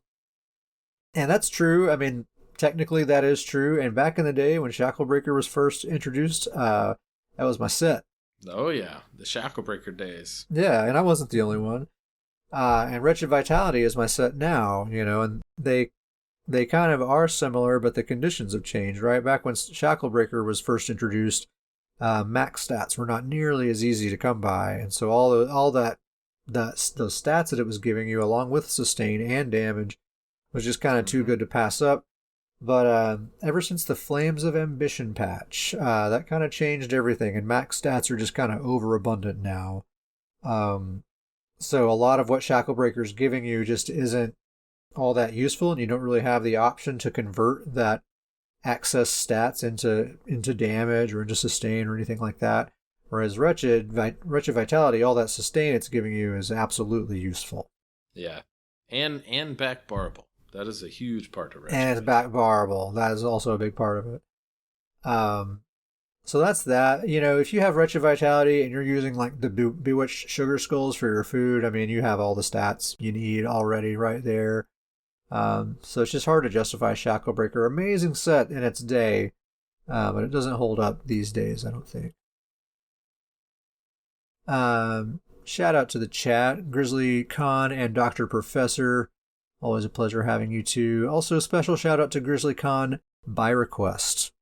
that's true. I mean, technically that is true. And back in the day when Shacklebreaker was first introduced, that was my set. Oh, yeah. The Shacklebreaker days. Yeah, and I wasn't the only one. And Wretched Vitality is my set now, and they kind of are similar, but the conditions have changed, right? Back when Shacklebreaker was first introduced, max stats were not nearly as easy to come by. And so those stats that it was giving you, along with sustain and damage, was just kind of too good to pass up. But ever since the Flames of Ambition patch, that kind of changed everything, and max stats are just kind of overabundant now. So a lot of what Shacklebreaker is giving you just isn't all that useful, and you don't really have the option to convert that excess stats into damage or into sustain or anything like that. Whereas Wretched Vitality, all that sustain it's giving you is absolutely useful. Yeah, and back barable. That is a huge part of Wretched. And it's back barable. That is also a big part of it. So that's that. If you have Wretched Vitality and you're using like the Bewitched Sugar Skulls for your food, I mean, you have all the stats you need already right there. So it's just hard to justify Shacklebreaker. Amazing set in its day, but it doesn't hold up these days, I don't think. Shout out to the chat, Grizzly Khan and Dr. Professor. Always a pleasure having you two. Also, a special shout out to Grizzly Khan by request.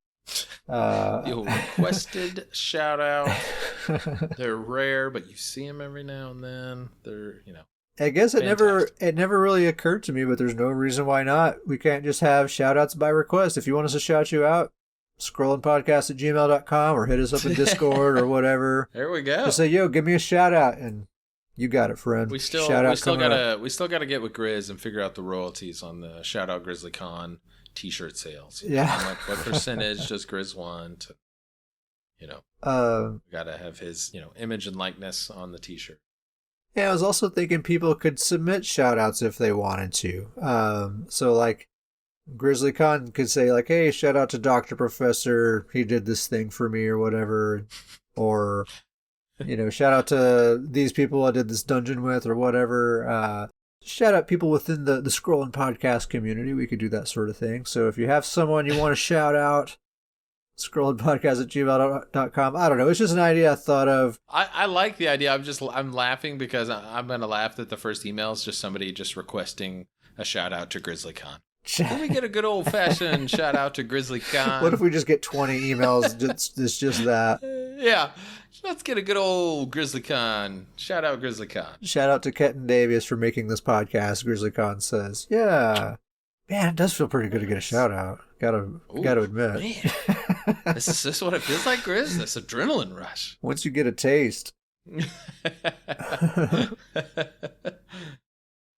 Your requested shout out. They're rare, but you see them every now and then. They're, I guess fantastic. it never really occurred to me, but there's no reason why not. We can't just have shout outs by request. If you want us to shout you out, scrollinpodcast@gmail.com or hit us up in Discord or whatever. There we go. Just say, yo, give me a shout out, and you got it, friend. We still gotta get with Grizz and figure out the royalties on the shout out Grizzly Con t-shirt sales. Yeah. Like what percentage does Grizz want? We gotta have his, image and likeness on the t-shirt. Yeah, I was also thinking people could submit shout outs if they wanted to. So like Grizzly Con could say like, hey, shout out to Dr. Professor, he did this thing for me or whatever. Or shout out to these people I did this dungeon with or whatever. Shout out people within the Scrollin podcast community. We could do that sort of thing. So if you have someone you want to shout out, scrollinpodcast@gmail.com. I don't know. It's just an idea I thought of. I like the idea. I'm laughing because I'm going to laugh that the first email is just somebody just requesting a shout out to Grizzly Con. Can we get a good old fashioned shout out to Grizzly Con? What if we just get 20 emails? It's just that. Yeah. Let's get a good old Grizzly Con. Shout out Grizzly Con. Shout out to Ketten Davies for making this podcast, Grizzly Con says. Yeah. Man, it does feel pretty good to get a shout out. Gotta admit. Man. This is what it feels like, Grizz. This adrenaline rush. Once you get a taste.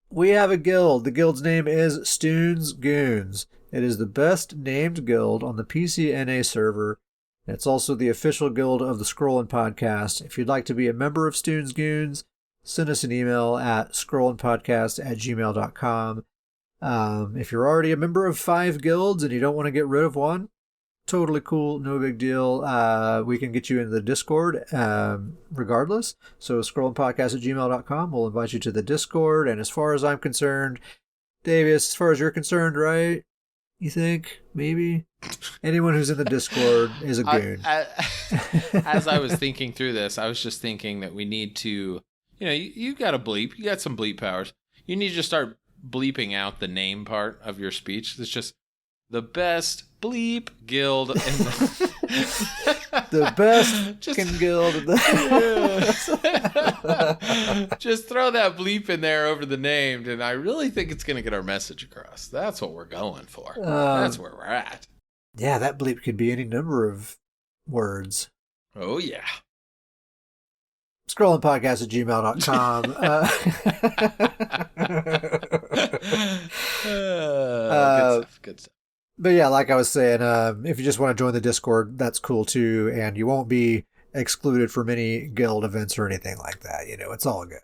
We have a guild. The guild's name is Stuhn's Goons. It is the best named guild on the PCNA server. It's also the official guild of the Scrollin podcast. If you'd like to be a member of Stuhn's Goons, send us an email at scrollinpodcast@gmail.com. If you're already a member of 5 guilds and you don't want to get rid of one, totally cool, no big deal. We can get you into the Discord regardless. So scrollinpodcast@gmail.com. We'll invite you to the Discord. And as far as I'm concerned, Davies, as far as you're concerned, right? You think? Maybe? Anyone who's in the Discord is a goon. As I was thinking through this, I was just thinking that we need to, you got a bleep. You got some bleep powers. You need to start bleeping out the name part of your speech. It's just the best bleep guild in the best guild in just throw that bleep in there over the name, and I really think it's going to get our message across. That's what we're going for. That's where we're at. Yeah, that bleep could be any number of words. Oh, yeah. Scrollinpodcast@gmail.com. Good stuff. But yeah, like I was saying, if you just want to join the Discord, that's cool too, and you won't be excluded from any guild events or anything like that. It's all good.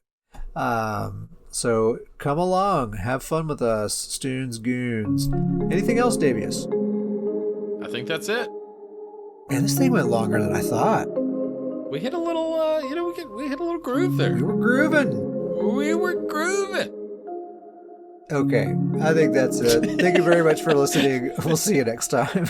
So come along, have fun with us, Stuhn's Goons. Anything else, Davius? I think that's it. Man, this thing went longer than I thought. We hit a little, we hit a little groove there. We were grooving. Okay, I think that's it. Thank you very much for listening. We'll see you next time.